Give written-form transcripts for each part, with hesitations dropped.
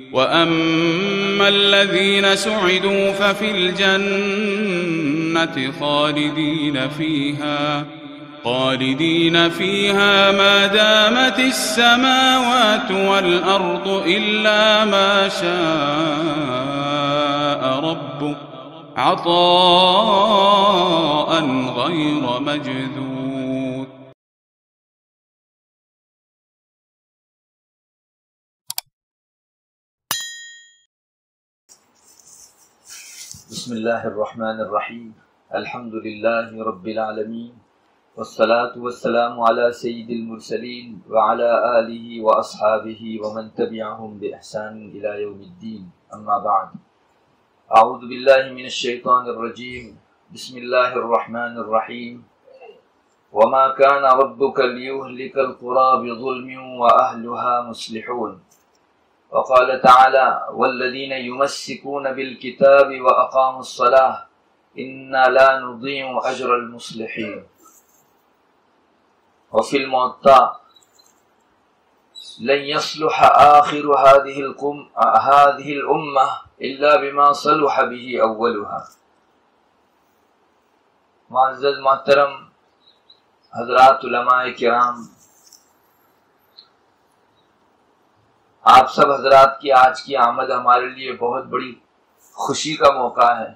وَأَمَّا الَّذِينَ سُعِدُوا فَفِي الْجَنَّةِ خَالِدِينَ فِيهَا مَا دَامَتِ السَّمَاوَاتُ وَالْأَرْضُ إِلَّا مَا شَاءَ رَبُّكَ عَطَاءً غَيْرَ مَجْذُوذٍ. بسم اللہ الرحمن الرحیم. الحمد للہ رب العالمین والصلاة والسلام علی سید المرسلین وعلی آلہ واصحابہ ومن تبعہم بإحسان الی یوم الدین. اما بعد. اعوذ باللہ من الشیطان الرجیم. بسم اللہ الرحمن الرحیم. وما كان ربك ليهلك القرى بظلم وأهلها مصلحون. وقال تعالى والذين يمسكون بالكتاب وأقاموا الصلاة إنا لا نضيع أجر المصلحين. وفي الموطأ لن يصلح آخر هذه الأمة إلا بما صلح به أولها. معزز محترم حضرات علماء کرام، آپ سب حضرات کی آج کی آمد ہمارے لیے بہت بڑی خوشی کا موقع ہے.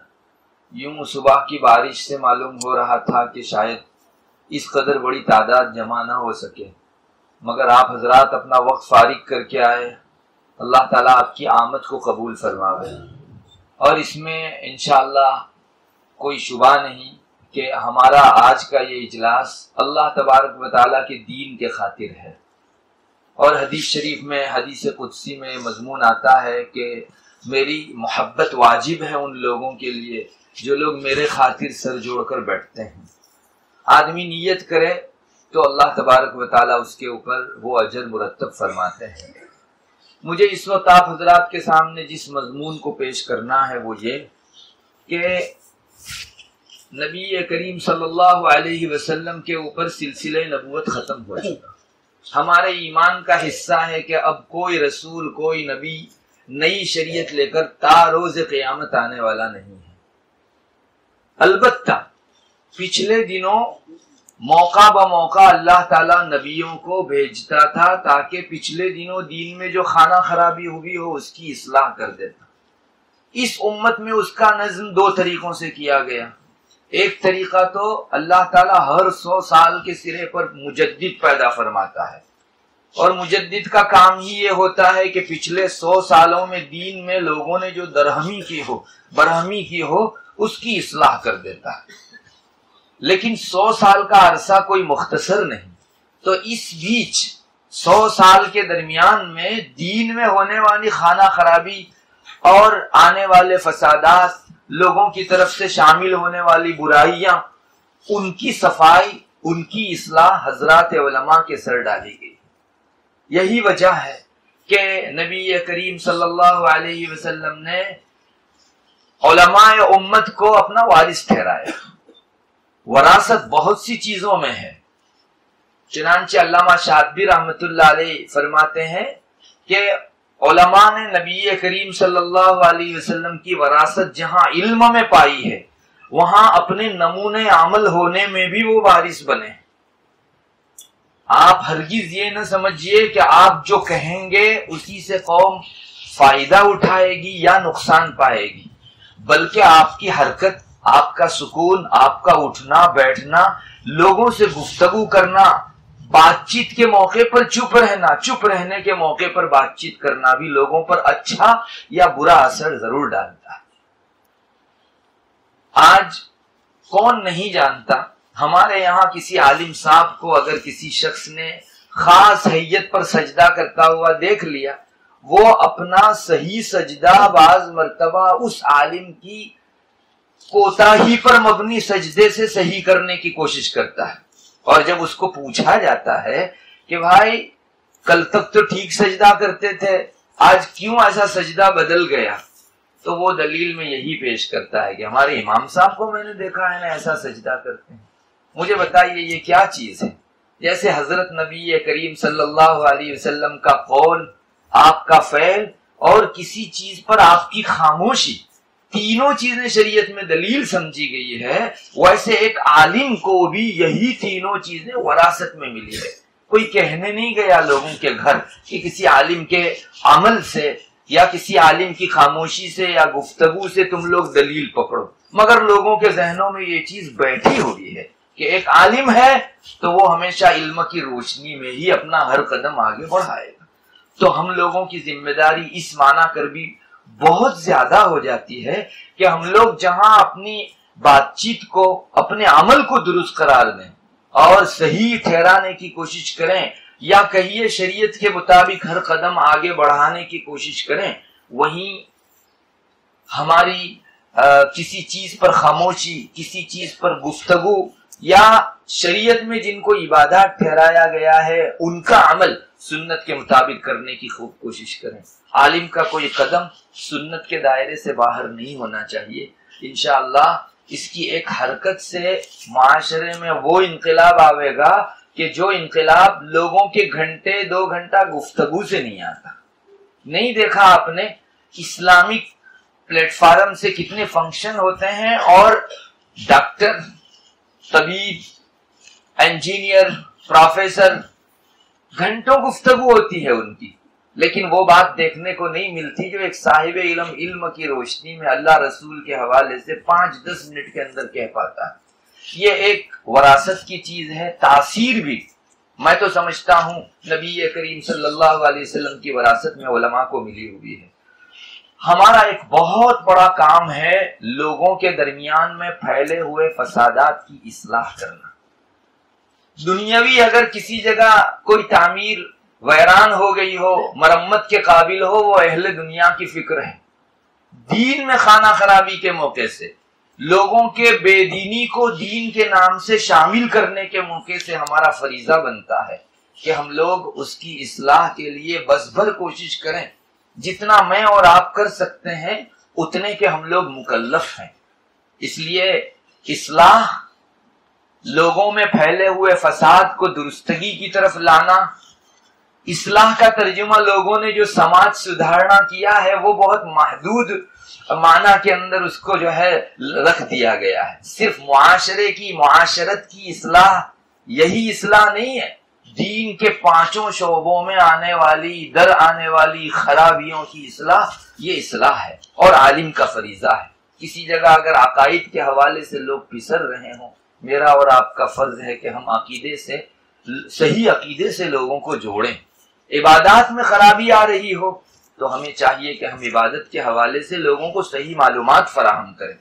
یوں صبح کی بارش سے معلوم ہو رہا تھا کہ شاید اس قدر بڑی تعداد جمع نہ ہو سکے، مگر آپ حضرات اپنا وقت فارغ کر کے آئے. اللہ تعالیٰ آپ کی آمد کو قبول فرماوے. اور اس میں انشاءاللہ کوئی شبہ نہیں کہ ہمارا آج کا یہ اجلاس اللہ تبارک و تعالیٰ کے دین کے خاطر ہے. اور حدیث شریف میں، حدیث قدسی میں مضمون آتا ہے کہ میری محبت واجب ہے ان لوگوں کے لیے جو لوگ میرے خاطر سر جوڑ کر بیٹھتے ہیں. آدمی نیت کرے تو اللہ تبارک و تعالیٰ اس کے اوپر وہ اجر مرتب فرماتے ہیں. مجھے اس وقت آپ حضرات کے سامنے جس مضمون کو پیش کرنا ہے وہ یہ کہ نبی کریم صلی اللہ علیہ وسلم کے اوپر سلسلہ نبوت ختم ہو چکا. ہمارے ایمان کا حصہ ہے کہ اب کوئی رسول، کوئی نبی نئی شریعت لے کر تا روز قیامت آنے والا نہیں ہے. البتہ پچھلے دنوں موقع بموقع اللہ تعالیٰ نبیوں کو بھیجتا تھا تاکہ پچھلے دنوں دین میں جو خانہ خرابی ہوئی ہو اس کی اصلاح کر دیتا. اس امت میں اس کا نظم دو طریقوں سے کیا گیا. ایک طریقہ تو اللہ تعالیٰ ہر 100 سال کے سرے پر مجدد پیدا فرماتا ہے، اور مجدد کا کام ہی یہ ہوتا ہے کہ پچھلے 100 سالوں میں دین میں لوگوں نے جو برہمی کی ہو اس کی اصلاح کر دیتا ہے. لیکن 100 سال کا عرصہ کوئی مختصر نہیں، تو اس بیچ 100 سال کے درمیان میں دین میں ہونے والی خانہ خرابی اور آنے والے فسادات، لوگوں کی طرف سے شامل ہونے والی برائیاں، ان کی صفائی، ان کی اصلاح حضرات علماء کے سر ڈالی گئی. یہی وجہ ہے کہ نبی کریم صلی اللہ علیہ وسلم نے علماء امت کو اپنا وارث ٹھہرایا. وراثت بہت سی چیزوں میں ہے. چنانچہ علامہ شاطبی رحمۃ اللہ علیہ فرماتے ہیں کہ علماء نے نبی کریم صلی اللہ علیہ وسلم کی وراثت جہاں علم میں پائی ہے وہاں اپنے نمونے عمل ہونے میں بھی وہ وارث بنے. آپ ہرگز یہ نہ سمجھیے کہ آپ جو کہیں گے اسی سے قوم فائدہ اٹھائے گی یا نقصان پائے گی، بلکہ آپ کی حرکت، آپ کا سکون، آپ کا اٹھنا بیٹھنا، لوگوں سے گفتگو کرنا، بات چیت کے موقع پر چپ رہنا، چپ رہنے کے موقع پر بات چیت کرنا بھی لوگوں پر اچھا یا برا اثر ضرور ڈالتا ہے. آج کون نہیں جانتا، ہمارے یہاں کسی عالم صاحب کو اگر کسی شخص نے خاص حیت پر سجدہ کرتا ہوا دیکھ لیا، وہ اپنا صحیح سجدہ بعض مرتبہ اس عالم کی کوتاہی پر مبنی سجدے سے صحیح کرنے کی کوشش کرتا ہے. اور جب اس کو پوچھا جاتا ہے کہ بھائی کل تک تو ٹھیک سجدہ کرتے تھے، آج کیوں ایسا سجدہ بدل گیا، تو وہ دلیل میں یہی پیش کرتا ہے کہ ہمارے امام صاحب کو میں نے دیکھا ہے نا ایسا سجدہ کرتے ہیں. مجھے بتائیے یہ کیا چیز ہے؟ جیسے حضرت نبی کریم صلی اللہ علیہ وسلم کا قول، آپ کا فعل اور کسی چیز پر آپ کی خاموشی، تینوں چیزیں شریعت میں دلیل سمجھی گئی ہے، ویسے ایک عالم کو بھی یہی تینوں چیزیں وراثت میں ملی ہے۔ کوئی کہنے نہیں گیا لوگوں کے گھر کہ کسی عالم کے عمل سے یا کسی عالم کی خاموشی سے یا گفتگو سے تم لوگ دلیل پکڑو، مگر لوگوں کے ذہنوں میں یہ چیز بیٹھی ہوئی ہے کہ ایک عالم ہے تو وہ ہمیشہ علم کی روشنی میں ہی اپنا ہر قدم آگے بڑھائے گا۔ تو ہم لوگوں کی ذمہ داری اس معنی کر بھی بہت زیادہ ہو جاتی ہے کہ ہم لوگ جہاں اپنی بات چیت کو، اپنے عمل کو درست قرار دیں اور صحیح ٹھہرانے کی کوشش کریں، یا کہیے شریعت کے مطابق ہر قدم آگے بڑھانے کی کوشش کریں، وہیں ہماری کسی چیز پر خاموشی، کسی چیز پر گفتگو، یا شریعت میں جن کو عبادات ٹھہرایا گیا ہے ان کا عمل سنت کے مطابق کرنے کی خوب کوشش کریں۔ عالم کا کوئی قدم سنت کے دائرے سے باہر نہیں ہونا چاہیے۔ انشاءاللہ اس کی ایک حرکت سے معاشرے میں وہ انقلاب آئے گا کہ جو انقلاب لوگوں کے گھنٹے 2 گھنٹہ گفتگو سے نہیں آتا۔ نہیں دیکھا آپ نے اسلامک پلیٹ فارم سے کتنے فنکشن ہوتے ہیں، اور ڈاکٹر، طبیب، انجینئر، پروفیسر، گھنٹوں گفتگو ہوتی ہے ان کی، لیکن وہ بات دیکھنے کو نہیں ملتی جو ایک صاحب علم کی روشنی میں اللہ رسول کے حوالے سے 5-10 منٹ کے اندر کہہ پاتا ہے۔ یہ ایک وراثت کی چیز ہے۔ تاثیر بھی میں تو سمجھتا ہوں نبی کریم صلی اللہ علیہ وسلم کی وراثت میں علماء کو ملی ہوئی ہے۔ ہمارا ایک بہت بڑا کام ہے لوگوں کے درمیان میں پھیلے ہوئے فسادات کی اصلاح کرنا۔ دنیاوی اگر کسی جگہ کوئی تعمیر ویران ہو گئی ہو، مرمت کے قابل ہو، وہ اہل دنیا کی فکر ہے۔ دین میں خانہ خرابی کے موقع سے، لوگوں کے بے دینی کو دین کے نام سے شامل کرنے کے موقع سے ہمارا فریضہ بنتا ہے کہ ہم لوگ اس کی اصلاح کے لیے بس بھر کوشش کریں۔ جتنا میں اور آپ کر سکتے ہیں اتنے کے ہم لوگ مکلف ہیں۔ اس لیے اصلاح، لوگوں میں پھیلے ہوئے فساد کو درستگی کی طرف لانا، اصلاح کا ترجمہ لوگوں نے جو سماج سدھارنا کیا ہے وہ بہت محدود معنی کے اندر اس کو جو ہے رکھ دیا گیا ہے۔ صرف معاشرے کی، معاشرت کی اصلاح یہی اصلاح نہیں ہے، دین کے 5 شعبوں میں آنے والی خرابیوں کی اصلاح یہ اصلاح ہے اور عالم کا فریضہ ہے۔ کسی جگہ اگر عقائد کے حوالے سے لوگ پھسل رہے ہوں، میرا اور آپ کا فرض ہے کہ ہم عقیدے سے، صحیح عقیدے سے لوگوں کو جوڑیں۔ عبادات میں خرابی آ رہی ہو تو ہمیں چاہیے کہ ہم عبادت کے حوالے سے لوگوں کو صحیح معلومات فراہم کریں،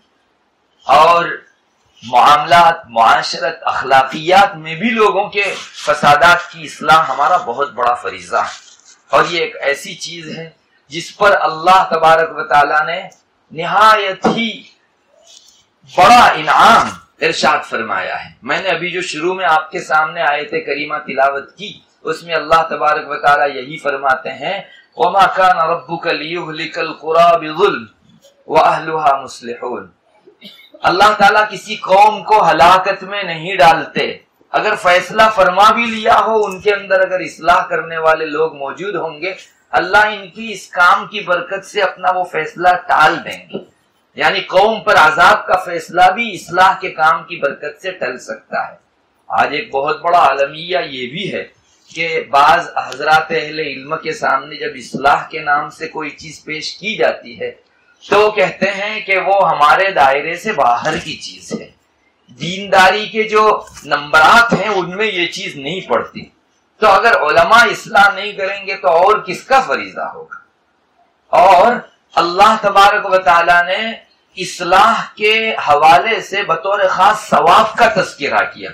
اور معاملات، معاشرت، اخلاقیات میں بھی لوگوں کے فسادات کی اصلاح ہمارا بہت بڑا فریضہ ہے۔ اور یہ ایک ایسی چیز ہے جس پر اللہ تبارک و تعالیٰ نے نہایت ہی بڑا انعام ارشاد فرمایا ہے۔ میں نے ابھی جو شروع میں آپ کے سامنے آیت کریمہ تلاوت کی، اس میں اللہ تبارک و تعالیٰ یہی فرماتے ہیں وَمَا كَانَ رَبُّكَ لِيُهْلِكَ الْقُرَىٰ بِظُلْمٍ وَأَهْلُهَا مُصْلِحُونَ۔ اللہ تعالیٰ کسی قوم کو ہلاکت میں نہیں ڈالتے، اگر فیصلہ فرما بھی لیا ہو، ان کے اندر اگر اصلاح کرنے والے لوگ موجود ہوں گے، اللہ ان کی اس کام کی برکت سے اپنا وہ فیصلہ ٹال دیں گے۔ یعنی قوم پر عذاب کا فیصلہ بھی اصلاح کے کام کی برکت سے ٹل سکتا ہے۔ آج ایک بہت بڑا عالمیہ یہ بھی ہے کہ بعض حضرات اہل علم کے سامنے جب اصلاح کے نام سے کوئی چیز پیش کی جاتی ہے تو کہتے ہیں کہ وہ ہمارے دائرے سے باہر کی چیز ہے، دینداری کے جو نمبرات ہیں ان میں یہ چیز نہیں پڑتی۔ تو اگر علماء اصلاح نہیں کریں گے تو اور کس کا فریضہ ہوگا؟ اور اللہ تبارک و تعالیٰ نے اصلاح کے حوالے سے بطور خاص ثواب کا تذکرہ کیا۔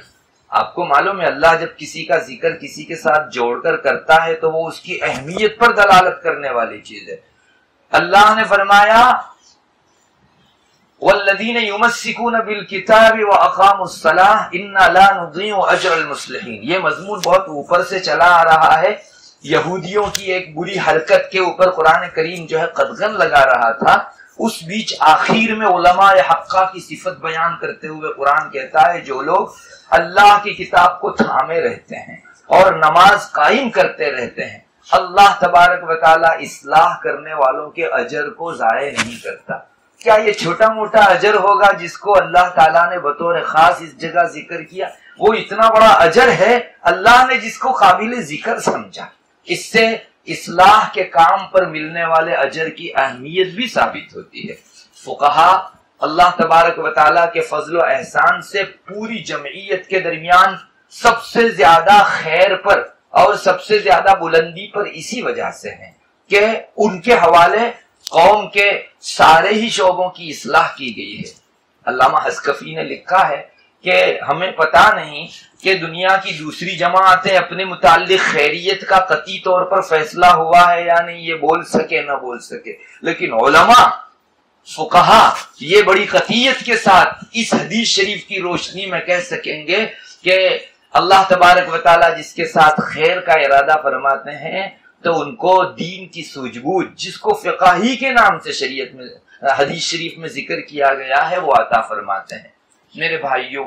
آپ کو معلوم ہے اللہ جب کسی کا ذکر کسی کے ساتھ جوڑ کر کرتا ہے تو وہ اس کی اہمیت پر دلالت کرنے والی چیز ہے۔ اللہ نے فرمایا والذین یمسکون بالکتاب واقاموا الصلاۃ انا لا نضیع اجر المصلحین۔ یہ مضمون بہت اوپر سے چلا آ رہا ہے، یہودیوں کی ایک بری حرکت کے اوپر قرآن کریم جو ہے قدغن لگا رہا تھا۔ اس بیچ آخر میں علماء حقہ کی صفت بیان کرتے ہوئے قرآن کہتا ہے جو لوگ اللہ کی کتاب کو تھامے رہتے ہیں اور نماز قائم کرتے رہتے ہیں اللہ تبارک و تعالیٰ اصلاح کرنے والوں کے اجر کو ضائع نہیں کرتا۔ کیا یہ چھوٹا موٹا اجر ہوگا جس کو اللہ تعالیٰ نے بطور خاص اس جگہ ذکر کیا؟ وہ اتنا بڑا اجر ہے اللہ نے جس کو قابل ذکر سمجھا۔ اس سے اصلاح کے کام پر ملنے والے اجر کی اہمیت بھی ثابت ہوتی ہے۔ فقہا اللہ تبارک و تعالیٰ کے فضل و احسان سے پوری جمعیت کے درمیان سب سے زیادہ خیر پر اور سب سے زیادہ بلندی پر اسی وجہ سے ہیں کہ ان کے حوالے قوم کے سارے ہی شعبوں کی اصلاح کی گئی ہے۔ علامہ حسکفی نے لکھا ہے کہ ہمیں پتا نہیں کہ دنیا کی دوسری جماعتیں اپنے متعلق خیریت کا قطعی طور پر فیصلہ ہوا ہے یا نہیں، یہ بول سکے نہ بول سکے، لیکن علماء فقہا یہ بڑی قطعیت کے ساتھ اس حدیث شریف کی روشنی میں کہہ سکیں گے کہ اللہ تبارک و تعالیٰ جس کے ساتھ خیر کا ارادہ فرماتے ہیں تو ان کو دین کی سوجھ بوجھ جس کو فقاہی کے نام سے شریعت میں حدیث شریف میں ذکر کیا گیا ہے وہ عطا فرماتے ہیں۔ میرے بھائیوں،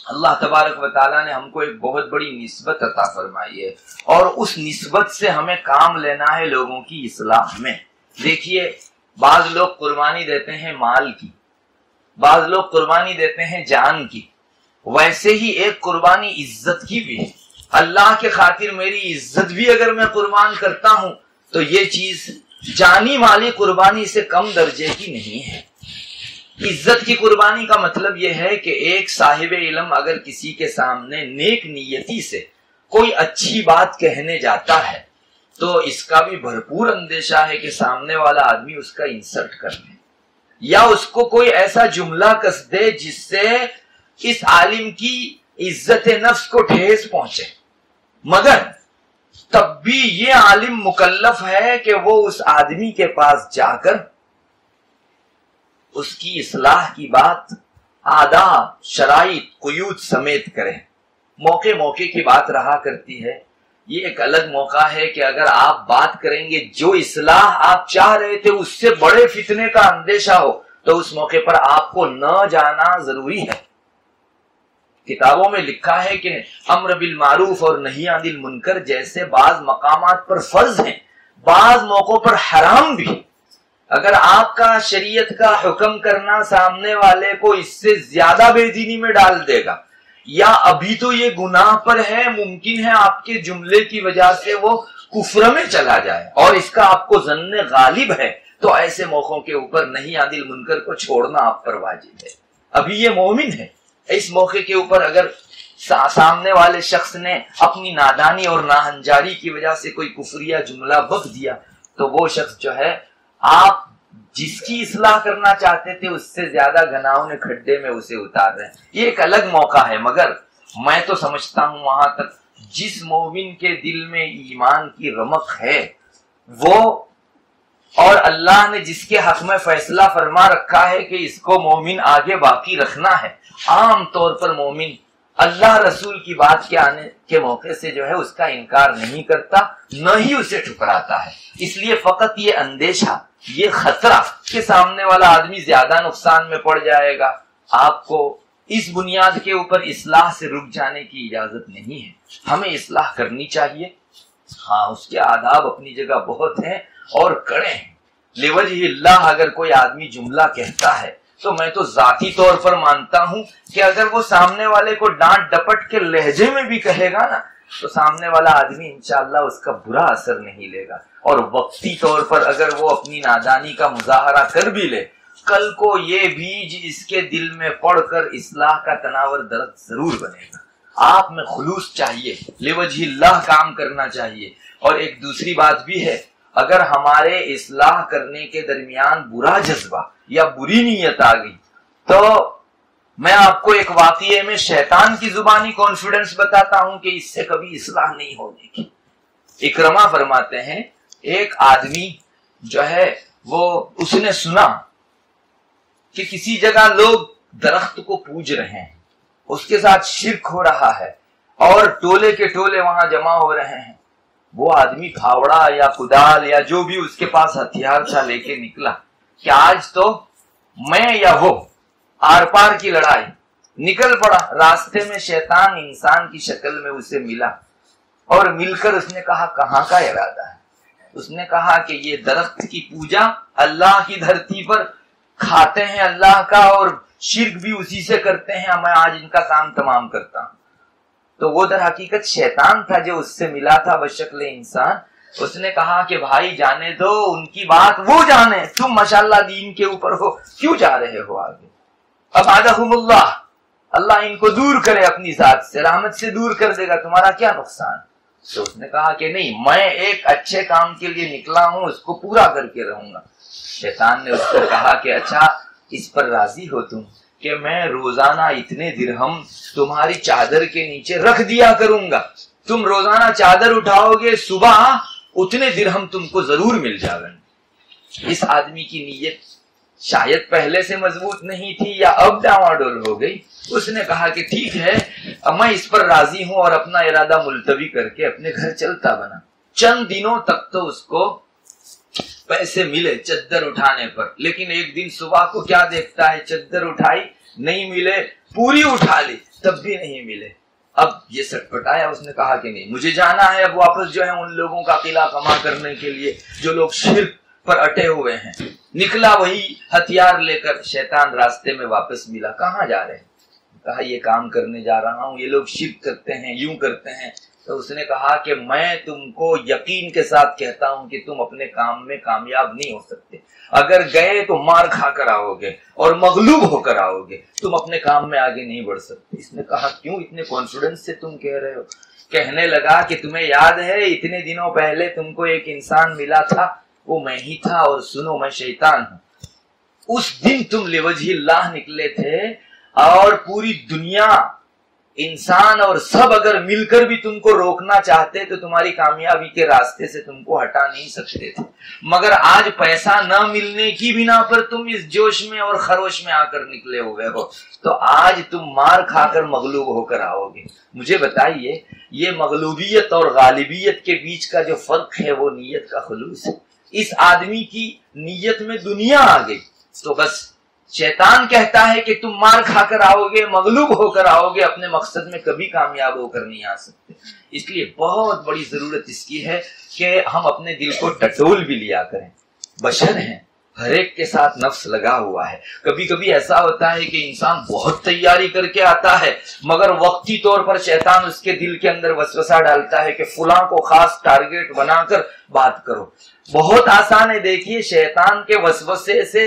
اللہ تبارک و تعالیٰ نے ہم کو ایک بہت بڑی نسبت عطا فرمائی ہے اور اس نسبت سے ہمیں کام لینا ہے لوگوں کی اصلاح میں۔ دیکھیے، بعض لوگ قربانی دیتے ہیں مال کی، بعض لوگ قربانی دیتے ہیں جان کی، ویسے ہی ایک قربانی عزت کی بھی ہے۔ اللہ کے خاطر میری عزت بھی اگر میں قربان کرتا ہوں تو یہ چیز جانی مالی قربانی سے کم درجے کی نہیں ہے۔ عزت کی قربانی کا مطلب یہ ہے کہ ایک صاحب علم اگر کسی کے سامنے نیک نیتی سے کوئی اچھی بات کہنے جاتا ہے تو اس کا بھی بھرپور اندیشہ ہے کہ سامنے والا آدمی اس کا انسلٹ کر دے یا اس کو کوئی ایسا جملہ کس دے جس سے اس عالم کی عزت نفس کو ٹھیس پہنچے، مگر تب بھی یہ عالم مکلف ہے کہ وہ اس آدمی کے پاس جا کر اس کی اصلاح کی بات آداب، شرائط، قیود سمیت کرے۔ موقع موقع کی بات رہا کرتی ہے، یہ ایک الگ موقع ہے کہ اگر آپ بات کریں گے جو اصلاح آپ چاہ رہے تھے اس سے بڑے فتنے کا اندیشہ ہو تو اس موقع پر آپ کو نہ جانا ضروری ہے۔ کتابوں میں لکھا ہے کہ امر بالمعروف اور نہی عن المنکر جیسے بعض مقامات پر فرض ہیں، بعض موقعوں پر حرام بھی۔ اگر آپ کا شریعت کا حکم کرنا سامنے والے کو اس سے زیادہ بے دینی میں ڈال دے گا یا ابھی تو یہ گناہ پر ہے، ممکن ہے آپ کے جملے کی وجہ سے وہ کفر میں چلا جائے اور اس کا آپ کو ظن غالب ہے، تو ایسے موقعوں کے اوپر نہی عن المنکر کو چھوڑنا آپ پر واجب ہے۔ ابھی یہ مومن ہے، اس موقع کے اوپر اگر سامنے والے شخص نے اپنی نادانی اور ناہنجاری کی وجہ سے کوئی کفریہ جملہ بک دیا تو وہ شخص جو ہے آپ جس کی اصلاح کرنا چاہتے تھے اس سے زیادہ گناہوں نے کھڈے میں اسے اتار رہے ہیں۔ یہ ایک الگ موقع ہے، مگر میں تو سمجھتا ہوں وہاں تک جس مومن کے دل میں ایمان کی رمق ہے وہ اور اللہ نے جس کے حق میں فیصلہ فرما رکھا ہے کہ اس کو مومن آگے باقی رکھنا ہے، عام طور پر مومن اللہ رسول کی بات کے آنے کے موقع سے جو ہے اس کا انکار نہیں کرتا، نہ ہی اسے ٹھکراتا ہے۔ اس لیے فقط یہ اندیشہ، یہ خطرہ کہ سامنے والا آدمی زیادہ نقصان میں پڑ جائے گا، آپ کو اس بنیاد کے اوپر اصلاح سے رک جانے کی اجازت نہیں ہے۔ ہمیں اصلاح کرنی چاہیے، ہاں اس کے آداب اپنی جگہ بہت ہیں اور کڑے ہیں۔ لوجہ اللہ اگر کوئی آدمی جملہ کہتا ہے تو میں تو ذاتی طور پر مانتا ہوں کہ اگر وہ سامنے والے کو ڈانٹ ڈپٹ کے لہجے میں بھی کہے گا نا تو سامنے والا آدمی انشاءاللہ اس کا برا اثر نہیں لے گا، اور وقتی طور پر اگر وہ اپنی نادانی کا مظاہرہ کر بھی لے، کل کو یہ بیج اس کے دل میں پڑ کر اصلاح کا تناور درخت ضرور بنے گا۔ آپ میں خلوص چاہیے، لوجہ اللہ کام کرنا چاہیے۔ اور ایک دوسری بات بھی ہے، اگر ہمارے اصلاح کرنے کے درمیان برا جذبہ یا بری نیت آ گئی تو میں آپ کو ایک واقعے میں شیطان کی زبانی کانفیڈنس بتاتا ہوں کہ اس سے کبھی اصلاح نہیں ہونے کی۔ اکرمہ فرماتے ہیں ایک آدمی جو ہے وہ اس نے سنا کہ کسی جگہ لوگ درخت کو پوج رہے ہیں، اس کے ساتھ شرک ہو رہا ہے اور ٹولے کے ٹولے وہاں جمع ہو رہے ہیں۔ وہ آدمی پھاوڑا یا کدال یا جو بھی اس کے پاس ہتھیار تھا لے کے نکلا کہ آج تو میں یا وہ آر پار کی لڑائی۔ نکل پڑا، راستے میں شیطان انسان کی شکل میں اسے ملا، اور مل کر اس نے کہا کہاں کا ارادہ ہے؟ اس نے کہا کہ یہ درخت کی پوجا اللہ کی دھرتی پر کھاتے ہیں اللہ کا اور شرک بھی اسی سے کرتے ہیں، میں آج ان کا کام تمام کرتا ہوں۔ تو وہ در حقیقت شیطان تھا جو اس سے ملا تھا بشکل انسان۔ اس نے کہا کہ بھائی جانے دو، ان کی بات وہ جانے، تم ماشاءاللہ دین کے اوپر ہو، کیوں جا رہے ہو آگے؟ ابعدہم اللہ، اللہ ان کو دور کرے اپنی ذات سے، رحمت سے دور کر دے گا، تمہارا کیا نقصان؟ تو اس نے کہا کہ نہیں، میں ایک اچھے کام کے لیے نکلا ہوں، اس کو پورا کر کے رہوں گا۔ شیطان نے اس کو کہا کہ اچھا اس پر راضی ہو تم کہ میں روزانہ اتنے درہم تمہاری چادر کے نیچے رکھ دیا کروں گا، تم روزانہ چادر اٹھاؤ گے، صبح اتنے درہم تم کو ضرور مل جائے گا۔ اس آدمی کی نیت شاید پہلے سے مضبوط نہیں تھی یا اب ڈاواڈول ہو گئی۔ اس نے کہا کہ ٹھیک ہے، میں اس پر راضی ہوں، اور اپنا ارادہ ملتوی کر کے اپنے گھر چلتا بنا۔ چند دنوں تک تو اس کو پیسے ملے چادر اٹھانے پر، لیکن ایک دن صبح کو کیا دیکھتا ہے، چادر اٹھائی نہیں ملے، پوری اٹھا لی تب بھی نہیں ملے۔ اب یہ سٹپٹایا، اس نے کہا کہ نہیں، مجھے جانا ہے اب واپس جو ہے ان لوگوں کا قلعہ کما کرنے کے لیے جو لوگ شرک پر اٹے ہوئے ہیں۔ نکلا وہی ہتھیار لے کر، شیطان راستے میں واپس ملا، کہاں جا رہے ہیں؟ کہا یہ کام کرنے جا رہا ہوں، یہ لوگ شرک کرتے ہیں، یوں کرتے ہیں۔ تو اس نے کہا کہ میں تم کو یقین کے ساتھ کہتا ہوں کہ تم اپنے کام میں کامیاب نہیں ہو سکتے، اگر گئے تو مار کھا کر آؤ گے اور مغلوب ہو کر آؤ گے، تم اپنے کام میں آگے نہیں بڑھ سکتے۔ اس نے کہا کیوں اتنے کانفیڈنس سے تم کہہ رہے ہو؟ کہنے لگا کہ تمہیں یاد ہے اتنے دنوں پہلے تم کو ایک انسان ملا تھا، وہ میں ہی تھا، اور سنو میں شیطان ہوں۔ اس دن تم لوجہ اللہ نکلے تھے، اور پوری دنیا انسان اور سب اگر مل کر بھی تم کو روکنا چاہتے تو تمہاری کامیابی کے راستے سے تم کو ہٹا نہیں سکتے تھے، مگر آج پیسہ نہ ملنے کی بنا پر تم اس جوش میں اور خروش میں آ کر نکلے ہوئے ہو، تو آج تم مار کھا کر مغلوب ہو کر آؤ گے۔ مجھے بتائیے، یہ مغلوبیت اور غالبیت کے بیچ کا جو فرق ہے وہ نیت کا خلوص ہے۔ اس آدمی کی نیت میں دنیا آ گئی تو بس شیطان کہتا ہے کہ تم مار کھا کر آؤ گے، مغلوب ہو کر آؤ گے، اپنے مقصد میں کبھی کامیاب ہو کر نہیں آ سکتے۔ اس لیے بہت بڑی ضرورت اس کی ہے کہ ہم اپنے دل کو ٹٹول بھی لیا کریں۔ بشر ہیں، ہر ایک کے ساتھ نفس لگا ہوا ہے۔ کبھی کبھی ایسا ہوتا ہے کہ انسان بہت تیاری کر کے آتا ہے، مگر وقتی طور پر شیطان اس کے دل کے اندر وسوسہ ڈالتا ہے کہ فلاں کو خاص ٹارگیٹ بنا کر بات کرو۔ بہت آسان ہے، دیکھیے شیطان کے وسوسے سے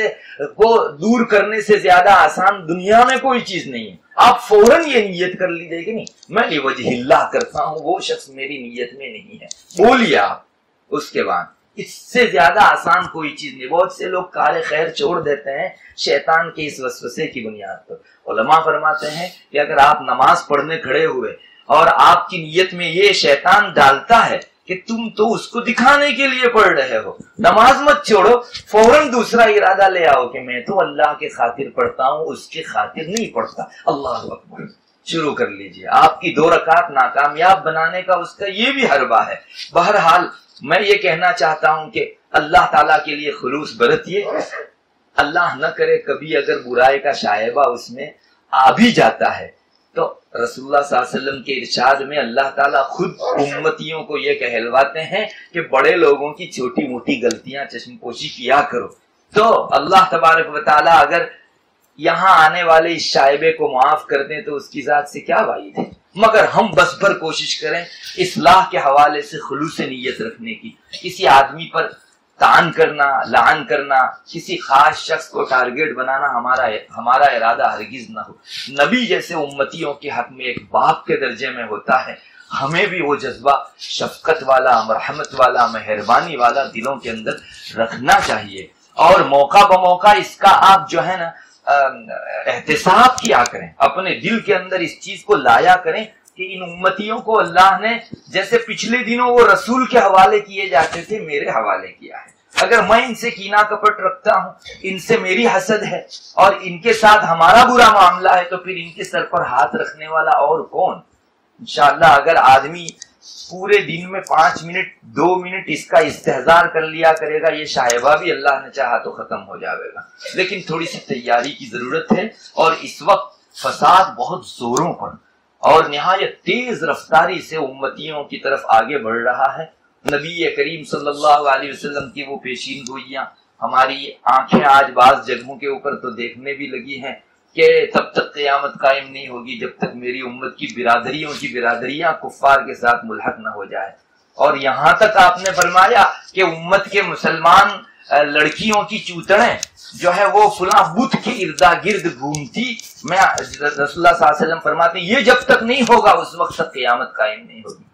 کو دور کرنے سے زیادہ آسان دنیا میں کوئی چیز نہیں ہے۔ آپ فوراً یہ نیت کر لیجیے کہ نہیں میں لوجہ اللہ کرتا ہوں، وہ شخص میری نیت میں نہیں ہے، بولیے آپ اس کے بعد۔ اس سے زیادہ آسان کوئی چیز نہیں۔ بہت سے لوگ کار خیر چھوڑ دیتے ہیں شیطان کے اس وسوسے کی بنیاد پر۔ علماء فرماتے ہیں کہ اگر آپ نماز پڑھنے کھڑے ہوئے اور آپ کی نیت میں یہ شیطان ڈالتا ہے کہ تم تو اس کو دکھانے کے لیے پڑھ رہے ہو، نماز مت چھوڑو، فوراً دوسرا ارادہ لے آؤ کہ میں تو اللہ کے خاطر پڑھتا ہوں، اس کے خاطر نہیں پڑھتا۔ اللہ اکبر، شروع کر لیجئے۔ آپ کی 2 رکعت ناکامیاب بنانے کا اس کا یہ بھی حربہ ہے۔ بہرحال میں یہ کہنا چاہتا ہوں کہ اللہ تعالیٰ کے لیے خلوص برتیے۔ اللہ نہ کرے کبھی اگر برائی کا شائبہ اس میں آ بھی جاتا ہے تو رسول اللہ صلی اللہ علیہ وسلم کے ارشاد میں اللہ تعالیٰ خود امتیوں کو یہ کہلواتے ہیں کہ بڑے لوگوں کی چھوٹی موٹی غلطیاں چشم پوشی کیا کرو۔ تو اللہ تبارک و تعالیٰ اگر یہاں آنے والے اس شائبے کو معاف کر دیں تو اس کی ذات سے کیا وعید ہے، مگر ہم بس پر کوشش کریں اصلاح کے حوالے سے خلوص نیت رکھنے کی۔ کسی آدمی پر تعان کرنا، لعن کرنا، کسی خاص شخص کو ٹارگیٹ بنانا ہمارا ارادہ ہرگز نہ ہو۔ نبی جیسے امتیوں کے حق میں ایک باپ کے درجے میں ہوتا ہے، ہمیں بھی وہ جذبہ شفقت والا، مرحمت والا، مہربانی والا دلوں کے اندر رکھنا چاہیے، اور موقع بموقع اس کا آپ جو ہے نا احتساب کیا کریں، اپنے دل کے اندر اس چیز کو لایا کریں کہ ان امتیوں کو اللہ نے جیسے پچھلے دنوں وہ رسول کے حوالے کیے جاتے تھے میرے حوالے کیا ہے۔ اگر میں ان سے کینہ کپٹ رکھتا ہوں، ان سے میری حسد ہے اور ان کے ساتھ ہمارا برا معاملہ ہے، تو پھر ان کے سر پر ہاتھ رکھنے والا اور کون؟ انشاءاللہ اگر آدمی پورے دن میں 5 منٹ 2 منٹ اس کا استحضار کر لیا کرے گا، یہ شائبہ بھی اللہ نے چاہا تو ختم ہو جاوے گا۔ لیکن تھوڑی سی تیاری کی ضرورت ہے، اور اس وقت فساد بہت زوروں پر اور نہایت تیز رفتاری سے امتیوں کی طرف آگے بڑھ رہا ہے۔ نبی کریم صلی اللہ علیہ وسلم کی وہ پیشین گوئیاں ہماری آنکھیں آج بعض جگہوں کے اوپر تو دیکھنے بھی لگی ہیں کہ تب تک قیامت قائم نہیں ہوگی جب تک میری امت کی برادریوں کی برادریاں کفار کے ساتھ ملحق نہ ہو جائے۔ اور یہاں تک آپ نے فرمایا کہ امت کے مسلمان لڑکیوں کی چوتڑیں جو ہے وہ فلاں بت کے اردا گرد گھومتی، میں رسول اللہ صلی اللہ علیہ وسلم فرماتے ہیں یہ جب تک نہیں ہوگا اس وقت تک قیامت قائم نہیں ہوگی۔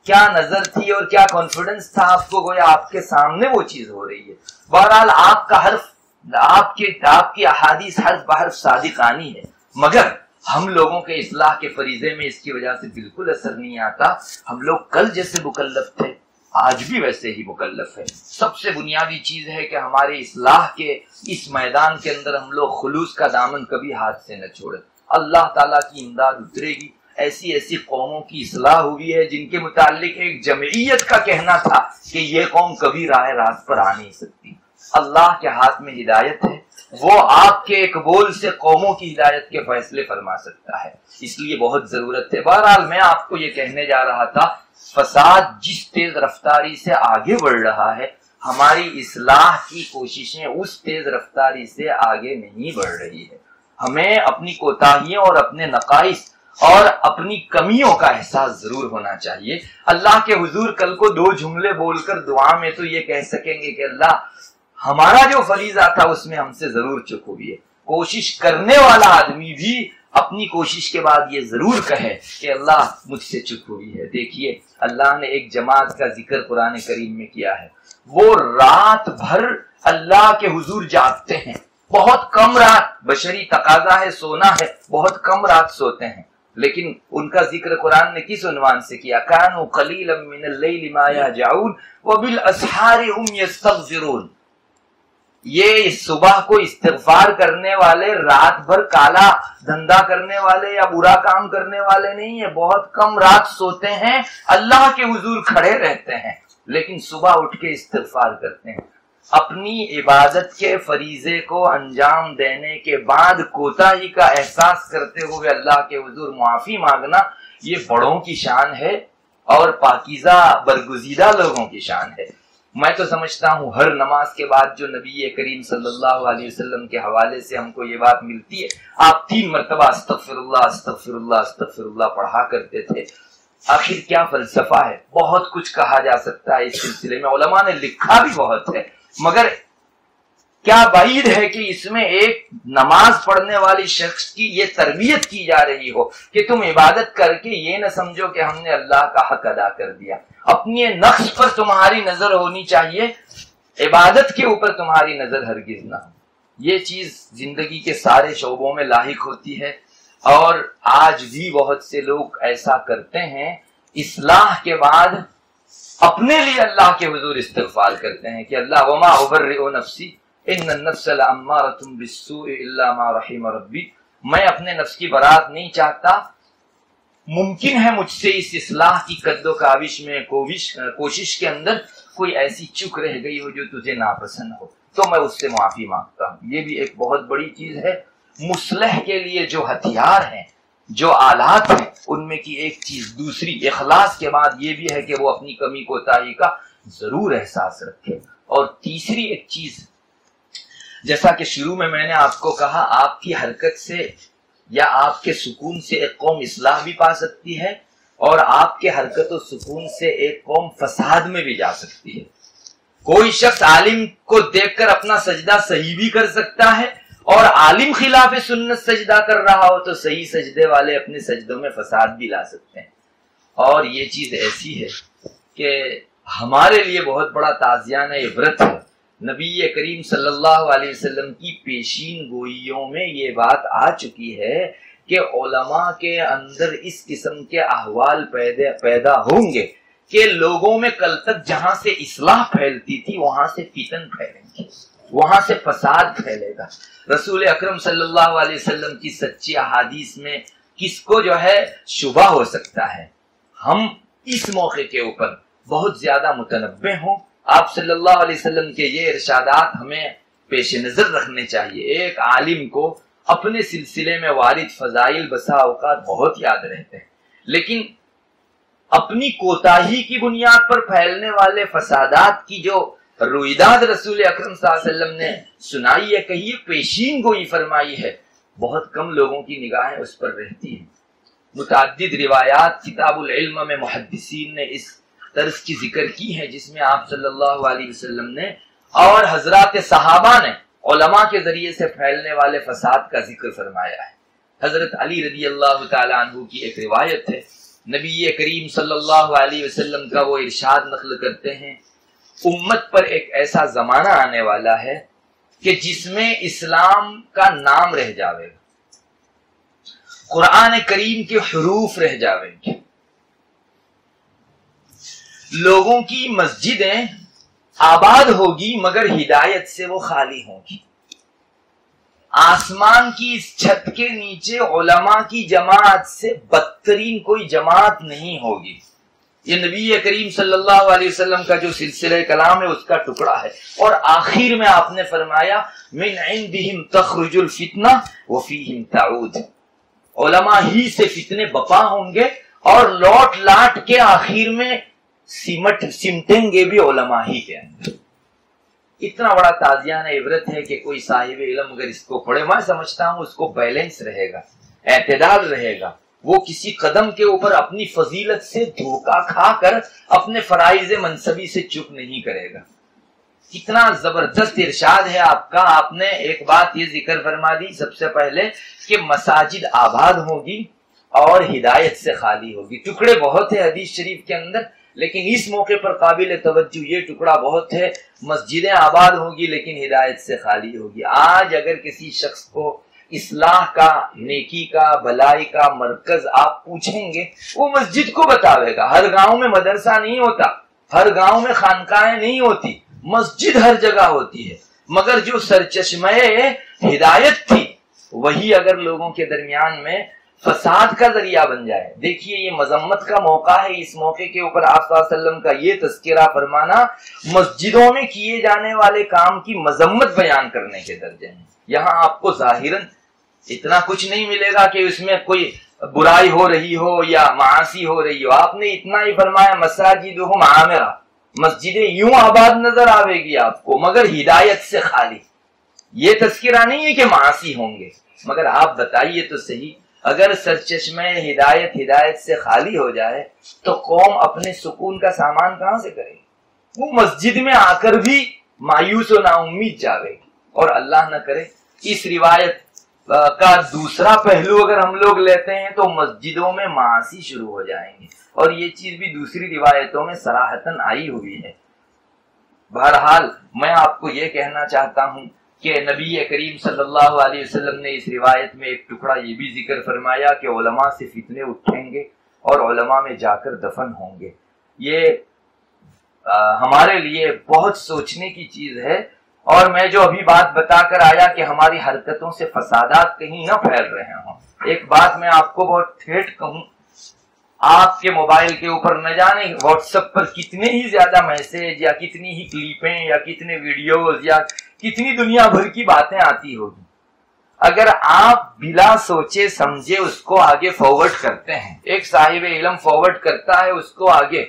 کیا نظر تھی اور کیا کانفیڈنس تھا آپ کو، گویا آپ کے سامنے وہ چیز ہو رہی ہے۔ بہرحال آپ کا حرف، آپ کی احادیث حرف بحرف صادقانی ہے، مگر ہم لوگوں کے اصلاح کے فریضے میں اس کی وجہ سے بالکل اثر نہیں آتا۔ ہم لوگ کل جیسے مکلف تھے آج بھی ویسے ہی مکلف ہے۔ سب سے بنیادی چیز ہے کہ ہمارے اصلاح کے اس میدان کے اندر ہم لوگ خلوص کا دامن کبھی ہاتھ سے نہ چھوڑیں۔ اللہ تعالیٰ کی امداد اترے گی۔ ایسی ایسی قوموں کی اصلاح ہوئی ہے جن کے متعلق ایک جمعیت کا کہنا تھا کہ یہ قوم کبھی راہ راست پر آ نہیں سکتی۔ اللہ کے ہاتھ میں ہدایت ہے، وہ آپ کے ایک بول سے قوموں کی ہدایت کے فیصلے فرما سکتا ہے، اس لیے بہت ضرورت ہے۔ بہرحال میں آپ کو یہ کہنے جا رہا تھا، فساد جس تیز رفتاری سے آگے بڑھ رہا ہے، ہماری اصلاح کی کوششیں اس تیز رفتاری سے آگے نہیں بڑھ رہی ہے۔ ہمیں اپنی کوتاہیوں اور اپنے نقائص اور اپنی کمیوں کا احساس ضرور ہونا چاہیے۔ اللہ کے حضور کل کو دو جملے بول کر دعا میں تو یہ کہہ سکیں گے کہ اللہ ہمارا جو فریضہ تھا اس میں ہم سے ضرور چک ہوئی ہے۔ کوشش کرنے والا آدمی بھی اپنی کوشش کے بعد یہ ضرور کہے کہ اللہ مجھ سے چک ہوئی ہے۔ دیکھیے اللہ نے ایک جماعت کا ذکر قرآن کریم میں کیا ہے، وہ رات بھر اللہ کے حضور جاگتے ہیں، بہت کم رات، بشری تقاضا ہے سونا ہے، بہت کم رات سوتے ہیں، لیکن ان کا ذکر قرآن نے کس عنوان سے کیا؟ کانوا قلیلا من اللیل ما یہجعون وبالاسحار هم یستغفرون۔ یہ صبح کو استغفار کرنے والے، رات بھر کالا دھندا کرنے والے یا برا کام کرنے والے نہیں ہیں، بہت کم رات سوتے ہیں، اللہ کے حضور کھڑے رہتے ہیں، لیکن صبح اٹھ کے استغفار کرتے ہیں۔ اپنی عبادت کے فریضے کو انجام دینے کے بعد کوتاہی کا احساس کرتے ہوئے اللہ کے حضور معافی مانگنا، یہ بڑوں کی شان ہے اور پاکیزہ برگزیدہ لوگوں کی شان ہے۔ میں تو سمجھتا ہوں ہر نماز کے بعد جو نبی کریم صلی اللہ علیہ وسلم کے حوالے سے ہم کو یہ بات ملتی ہے، آپ 3 مرتبہ استغفر اللہ استغفر اللہ استغفر اللہ پڑھا کرتے تھے۔ آخر کیا فلسفہ ہے، بہت کچھ کہا جا سکتا ہے اس سلسلے میں، علماء نے لکھا بھی بہت ہے، مگر کیا بعید ہے کہ اس میں ایک نماز پڑھنے والی شخص کی یہ تربیت کی جا رہی ہو کہ تم عبادت کر کے یہ نہ سمجھو کہ ہم نے اللہ کا حق ادا کر دیا۔ اپنی نقص پر تمہاری نظر ہونی چاہیے، عبادت کے اوپر تمہاری نظر ہرگز نہ ہو۔ یہ چیز زندگی کے سارے شعبوں میں لاحق ہوتی ہے، اور آج بھی بہت سے لوگ ایسا کرتے ہیں، اصلاح کے بعد اپنے لیے اللہ کے حضور استغفار کرتے ہیں کہ اللہ وما ابرئ نفسی ان النفس لامارۃ بالسوء الا ما رحم ربی، میں اپنے نفس کی برات نہیں چاہتا، ممکن ہے مجھ سے اس اصلاح کی قد و کاوش میں کوشش کے اندر کوئی ایسی چک رہ گئی ہو جو تجھے ناپسند ہو، تو میں اس سے معافی مانگتا ہوں۔ یہ بھی ایک بہت بڑی چیز ہے۔ مصلح کے لیے جو ہتھیار ہیں، جو آلات ہیں، ان میں کی ایک چیز، دوسری اخلاص کے بعد یہ بھی ہے کہ وہ اپنی کمی کوتاہی کا ضرور احساس رکھے۔ اور تیسری ایک چیز، جیسا کہ شروع میں نے آپ کو کہا، آپ کی حرکت سے یا آپ کے سکون سے ایک قوم اصلاح بھی پا سکتی ہے، اور آپ کے حرکت و سکون سے ایک قوم فساد میں بھی جا سکتی ہے۔ کوئی شخص عالم کو دیکھ کر اپنا سجدہ صحیح بھی کر سکتا ہے، اور عالم خلاف سنت سجدہ کر رہا ہو تو صحیح سجدے والے اپنے سجدوں میں فساد بھی لا سکتے ہیں۔ اور یہ چیز ایسی ہے کہ ہمارے لیے بہت بڑا تعزیانہ عبرت ہے۔ نبی کریم صلی اللہ علیہ وسلم کی پیشین گوئیوں میں یہ بات آ چکی ہے کہ علماء کے اندر اس قسم کے احوال پیدا ہوں گے کہ لوگوں میں کل تک جہاں سے اصلاح پھیلتی تھی وہاں سے فتن پھیلیں گے، وہاں سے فساد پھیلے گا۔ رسول اکرم صلی اللہ علیہ وسلم کی سچی احادیث میں کس کو جو ہے شبہ ہو سکتا ہے؟ ہم اس موقع کے اوپر بہت زیادہ متنبہ ہوں۔ آپ صلی اللہ علیہ وسلم کے یہ ارشادات ہمیں پیش نظر رکھنے چاہیے۔ ایک عالم کو اپنے سلسلے میں وارد فضائل بسا اوقات بہت یاد رہتے ہیں، لیکن اپنی کوتاہی کی بنیاد پر پھیلنے والے فسادات کی جو رویداد رسول اکرم صلی اللہ علیہ وسلم نے سنائی ہے، کہیے پیشین گوئی فرمائی ہے، بہت کم لوگوں کی نگاہیں اس پر رہتی ہیں۔ متعدد روایات کتاب العلم میں محدثین نے اس طرز کی ذکر کی ہے جس میں آپ صلی اللہ علیہ وسلم نے اور حضرات صحابہ نے علماء کے ذریعے سے پھیلنے والے فساد کا ذکر فرمایا ہے۔ حضرت علی رضی اللہ تعالی عنہ کی ایک روایت ہے، نبی کریم صلی اللہ علیہ وسلم کا وہ ارشاد نقل کرتے ہیں، امت پر ایک ایسا زمانہ آنے والا ہے کہ جس میں اسلام کا نام رہ جاوے گا، قرآن کریم کے حروف رہ جاویں گے، لوگوں کی مسجدیں آباد ہوگی مگر ہدایت سے وہ خالی ہوں گی، آسمان کی اس چھت کے نیچے علماء کی جماعت سے بدترین کوئی جماعت نہیں ہوگی۔ یہ نبی کریم صلی اللہ علیہ وسلم کا جو سلسلہ کلام ہے اس کا ٹکڑا ہے، اور آخر میں آپ نے فرمایا من عندہم تخرج الفتنہ وفیہم تعود، علماء ہی سے فتنے بپا ہوں گے اور لوٹ لاٹ کے آخر میں سمٹیں گے بھی علماء ہی کے اندر۔ اتنا بڑا تازیانہ عبرت ہے کہ کوئی صاحب علم اگر اس کو پڑھے، میں سمجھتا ہوں اس کو بیلنس رہے گا، اعتدال رہے گا، وہ کسی قدم کے اوپر اپنی فضیلت سے دھوکہ کھا کر اپنے فرائض منصبی سے چپ نہیں کرے گا۔ کتنا زبردست ارشاد ہے آپ کا۔ آپ نے ایک بات یہ ذکر فرما دی سب سے پہلے کہ مساجد آباد ہوگی اور ہدایت سے خالی ہوگی۔ ٹکڑے بہت ہے حدیث شریف کے اندر، لیکن اس موقع پر قابل توجہ یہ ٹکڑا بہت ہے، مسجدیں آباد ہوگی لیکن ہدایت سے خالی ہوگی۔ آج اگر کسی شخص کو اصلاح کا، نیکی کا، بھلائی کا مرکز آپ پوچھیں گے، وہ مسجد کو بتاوے گا۔ ہر گاؤں میں مدرسہ نہیں ہوتا، ہر گاؤں میں خانقاہیں نہیں ہوتی، مسجد ہر جگہ ہوتی ہے، مگر جو سرچشمہ ہدایت تھی وہی اگر لوگوں کے درمیان میں فساد کا ذریعہ بن جائے۔ دیکھیے یہ مذمت کا موقع ہے، اس موقع کے اوپر آپ صلی اللہ علیہ وسلم کا یہ تذکرہ فرمانا مسجدوں میں کیے جانے والے کام کی مذمت بیان کرنے کے درجے میں۔ یہاں آپ کو ظاہراً اتنا کچھ نہیں ملے گا کہ اس میں کوئی برائی ہو رہی ہو یا معاصی ہو رہی ہو، آپ نے اتنا ہی فرمایا مساجدہم عامرہ، مسجدیں یوں آباد نظر آوے گی آپ کو مگر ہدایت سے خالی۔ یہ تذکرہ نہیں ہے کہ معاصی ہوں گے، مگر آپ بتائیے تو صحیح، اگر سرچشمہ ہدایت سے خالی ہو جائے تو قوم اپنے سکون کا سامان کہاں سے کرے گی؟ وہ مسجد میں آ کر بھی مایوس و نا امید جاوے گی۔ اور اللہ نہ کرے اس روایت کا دوسرا پہلو اگر ہم لوگ لیتے ہیں تو مسجدوں میں معاصی شروع ہو جائیں گے، اور یہ چیز بھی دوسری روایتوں میں صراحتاً آئی ہوئی ہے۔ بہرحال میں آپ کو یہ کہنا چاہتا ہوں کہ نبی کریم صلی اللہ علیہ وسلم نے اس روایت میں ایک ٹکڑا یہ بھی ذکر فرمایا کہ علماء سے فتنے اٹھیں گے اور علماء میں جا کر دفن ہوں گے۔ یہ ہمارے لیے بہت سوچنے کی چیز ہے، اور میں جو ابھی بات بتا کر آیا کہ ہماری حرکتوں سے فسادات کہیں نہ پھیل رہے ہوں، ایک بات میں آپ کو بہت ٹھیٹ کہوں، آپ کے موبائل کے اوپر نہ جانے واٹس ایپ پر کتنے ہی زیادہ میسج یا کتنی ہی کلپیں یا کتنے ویڈیوز یا کتنی دنیا بھر کی باتیں آتی ہوگی، اگر آپ بلا سوچے سمجھے اس کو آگے فارورڈ کرتے ہیں، ایک صاحب علم فارورڈ کرتا ہے اس کو آگے،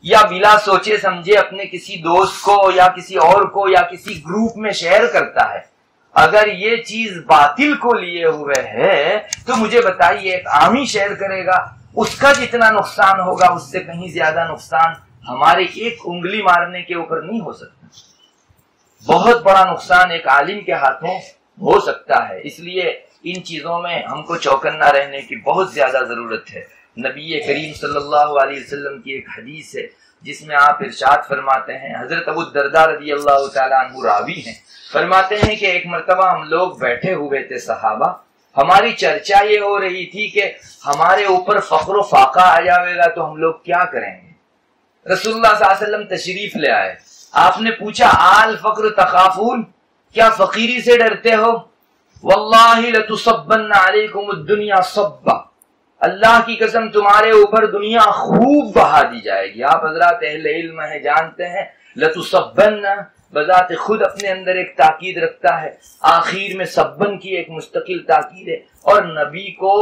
یا بلا سوچے سمجھے اپنے کسی دوست کو یا کسی اور کو یا کسی گروپ میں شیئر کرتا ہے، اگر یہ چیز باطل کو لیے ہوئے ہے تو مجھے بتائیے ایک عامی شیئر کرے گا، اس کا جتنا نقصان ہوگا اس سے کہیں زیادہ نقصان ہمارے ایک انگلی مارنے کے اوپر نہیں ہو سکتا۔ بہت بڑا نقصان ایک عالم کے ہاتھوں ہو سکتا ہے، اس لیے ان چیزوں میں ہم کو چوکنا رہنے کی بہت زیادہ ضرورت ہے۔ نبی کریم صلی اللہ علیہ وسلم کی ایک حدیث ہے جس میں آپ ارشاد فرماتے ہیں، حضرت ابو الدرداء رضی اللہ تعالیٰ عنہ راوی ہیں، فرماتے ہیں کہ ایک مرتبہ ہم لوگ بیٹھے ہوئے تھے صحابہ، ہماری چرچا یہ ہو رہی تھی کہ ہمارے اوپر فقر و فاقہ آ جائے گا تو ہم لوگ کیا کریں گے۔ رسول اللہ صلی اللہ علیہ وسلم تشریف لے آئے، آپ نے پوچھا آل فقر تخافون، کیا فقیری سے ڈرتے ہو؟ واللہ لتصبن علیکم الدنیا صبا، اللہ کی قسم تمہارے اوپر دنیا خوب بہا دی جائے گی۔ آپ حضرات اہل علم ہیں، جانتے ہیں لتصبن بذات خود اپنے اندر ایک تاکید رکھتا ہے، آخر میں سبن کی ایک مستقل تاکید ہے، اور نبی کو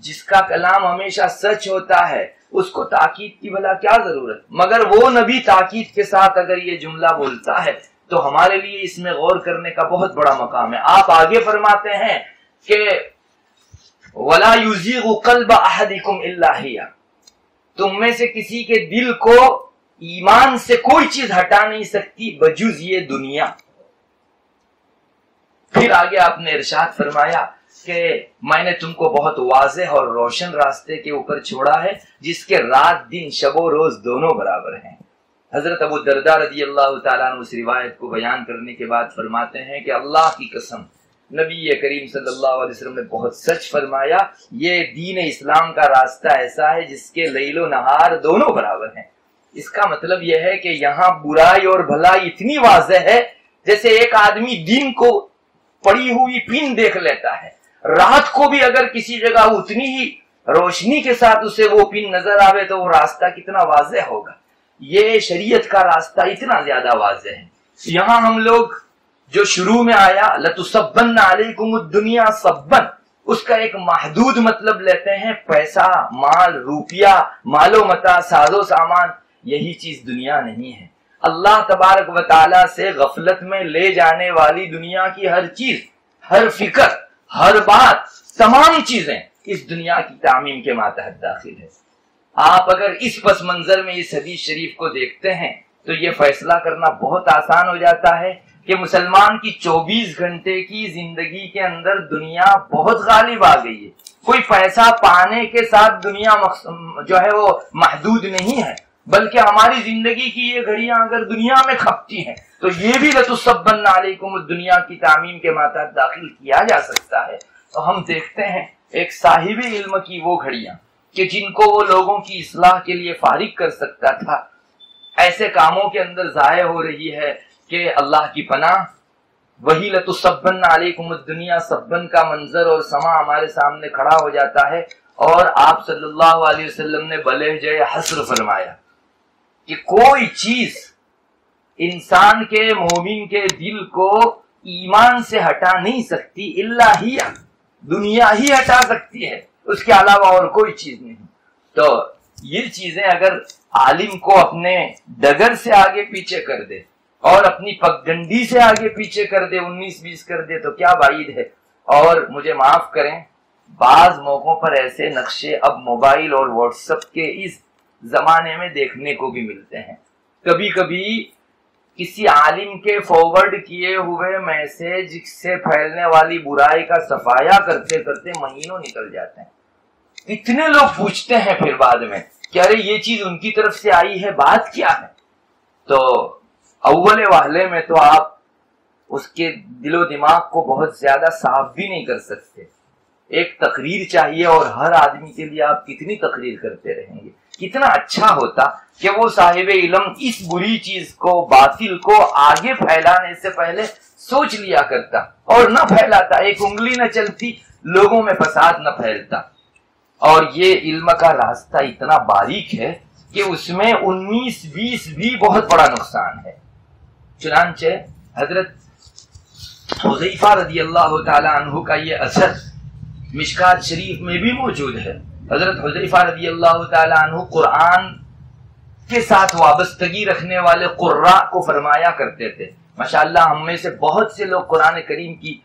جس کا کلام ہمیشہ سچ ہوتا ہے اس کو تاکید کی بھلا کیا ضرورت؟ مگر وہ نبی تاکید کے ساتھ اگر یہ جملہ بولتا ہے تو ہمارے لیے اس میں غور کرنے کا بہت بڑا مقام ہے۔ آپ آگے فرماتے ہیں کہ وَلَا يُزِيغُ قَلْبَ أَحَدِكُمْ إِلَّا هِيَ، تم میں سے کسی کے دل کو ایمان سے کوئی چیز ہٹا نہیں سکتی بجز یہ دنیا۔ پھر آگے آپ نے ارشاد فرمایا کہ میں نے تم کو بہت واضح اور روشن راستے کے اوپر چھوڑا ہے جس کے رات دن شب و روز دونوں برابر ہیں۔ حضرت ابو الدرداء رضی اللہ تعالیٰ عنہ اس روایت کو بیان کرنے کے بعد فرماتے ہیں کہ اللہ کی قسم نبی کریم صلی اللہ علیہ وسلم نے بہت سچ فرمایا، یہ دین اسلام کا راستہ ایسا ہے جس کے لیل و نہار دونوں برابر ہیں۔ اس کا مطلب یہ ہے کہ یہاں برائی اور بھلائی اتنی واضح ہے جیسے ایک آدمی دن کو پڑی ہوئی پن دیکھ لیتا ہے، رات کو بھی اگر کسی جگہ اتنی ہی روشنی کے ساتھ اسے وہ پن نظر آوے تو وہ راستہ کتنا واضح ہوگا۔ یہ شریعت کا راستہ اتنا زیادہ واضح ہے۔ یہاں ہم لوگ جو شروع میں آیا لَتُصَبَّنَّ عَلَيْكُمُ الدُّنْيَا صَبًّا، اس کا ایک محدود مطلب لیتے ہیں پیسہ، مال، روپیہ، مال و متاع، ساز و سامان، یہی چیز دنیا نہیں ہے۔ اللہ تبارک و تعالیٰ سے غفلت میں لے جانے والی دنیا کی ہر چیز، ہر فکر، ہر بات، تمام چیزیں اس دنیا کی تعمیم کے ماتحت داخل ہے۔ آپ اگر اس پس منظر میں اس حدیث شریف کو دیکھتے ہیں تو یہ فیصلہ کرنا بہت آسان ہو جاتا ہے کہ مسلمان کی 24 گھنٹے کی زندگی کے اندر دنیا بہت غالب آ گئی ہے۔ کوئی پیسہ پانے کے ساتھ دنیا جو ہے وہ محدود نہیں ہے، بلکہ ہماری زندگی کی یہ گھڑیاں اگر دنیا میں کھپتی ہیں تو یہ بھی لَتُصَبَّنَّ عَلَيْكُمُ الدُّنْيَا کی تعمیم کے ماتحت داخل کیا جا سکتا ہے۔ تو ہم دیکھتے ہیں ایک صاحب علم کی وہ گھڑیاں کہ جن کو وہ لوگوں کی اصلاح کے لیے فارغ کر سکتا تھا، ایسے کاموں کے اندر ضائع ہو رہی ہے کہ اللہ کی پناہ وہی لَتُصَبَّنَّ عَلَيْكُمُ الدُّنْيَا صَبًّا کا منظر اور سما ہمارے سامنے کھڑا ہو جاتا ہے، اور آپ صلی اللہ علیہ وسلم نے بلہجہ حسر فرمایا کہ کوئی چیز انسان کے مومن کے دل کو ایمان سے ہٹا نہیں سکتی، الا ہی دنیا ہی ہٹا سکتی ہے، اس کے علاوہ اور کوئی چیز نہیں۔ تو یہ چیزیں اگر عالم کو اپنے ڈگر سے آگے پیچھے کر دے اور اپنی پگڈنڈی سے آگے پیچھے کر دے، 19-20 کر دے، تو کیا بعید ہے۔ اور مجھے معاف کریں، بعض موقعوں پر ایسے نقشے اب موبائل اور واٹس ایپ کے اس زمانے میں دیکھنے کو بھی ملتے ہیں۔ کبھی کبھی کسی عالم کے فارورڈ کیے ہوئے میسج سے پھیلنے والی برائی کا صفایا کرتے کرتے مہینوں نکل جاتے ہیں۔ اتنے لوگ پوچھتے ہیں پھر بعد میں کہ ارے یہ چیز ان کی طرف سے آئی ہے، بات کیا ہے؟ تو اول وہلے میں تو آپ اس کے دل و دماغ کو بہت زیادہ صاف بھی نہیں کر سکتے۔ ایک تقریر چاہیے، اور ہر آدمی کے لیے آپ کتنی تقریر کرتے رہیں گے؟ کتنا اچھا ہوتا کہ وہ صاحب علم اس بری چیز کو، باطل کو آگے پھیلانے سے پہلے سوچ لیا کرتا اور نہ پھیلاتا، ایک انگلی نہ چلتی، لوگوں میں فساد نہ پھیلتا۔ اور یہ علم کا راستہ اتنا باریک ہے کہ اس میں 19-20 بھی بہت بڑا نقصان ہے۔ چنانچہ حضرت حذیفہ رضی اللہ تعالی عنہ کا یہ اثر مشکات شریف میں بھی موجود ہے۔ حضرت حذیفہ رضی اللہ تعالی عنہ قرآن کے ساتھ وابستگی رکھنے والے قراء کو فرمایا کرتے تھے۔ ماشاءاللہ ہم میں سے بہت سے لوگ قرآن کریم کی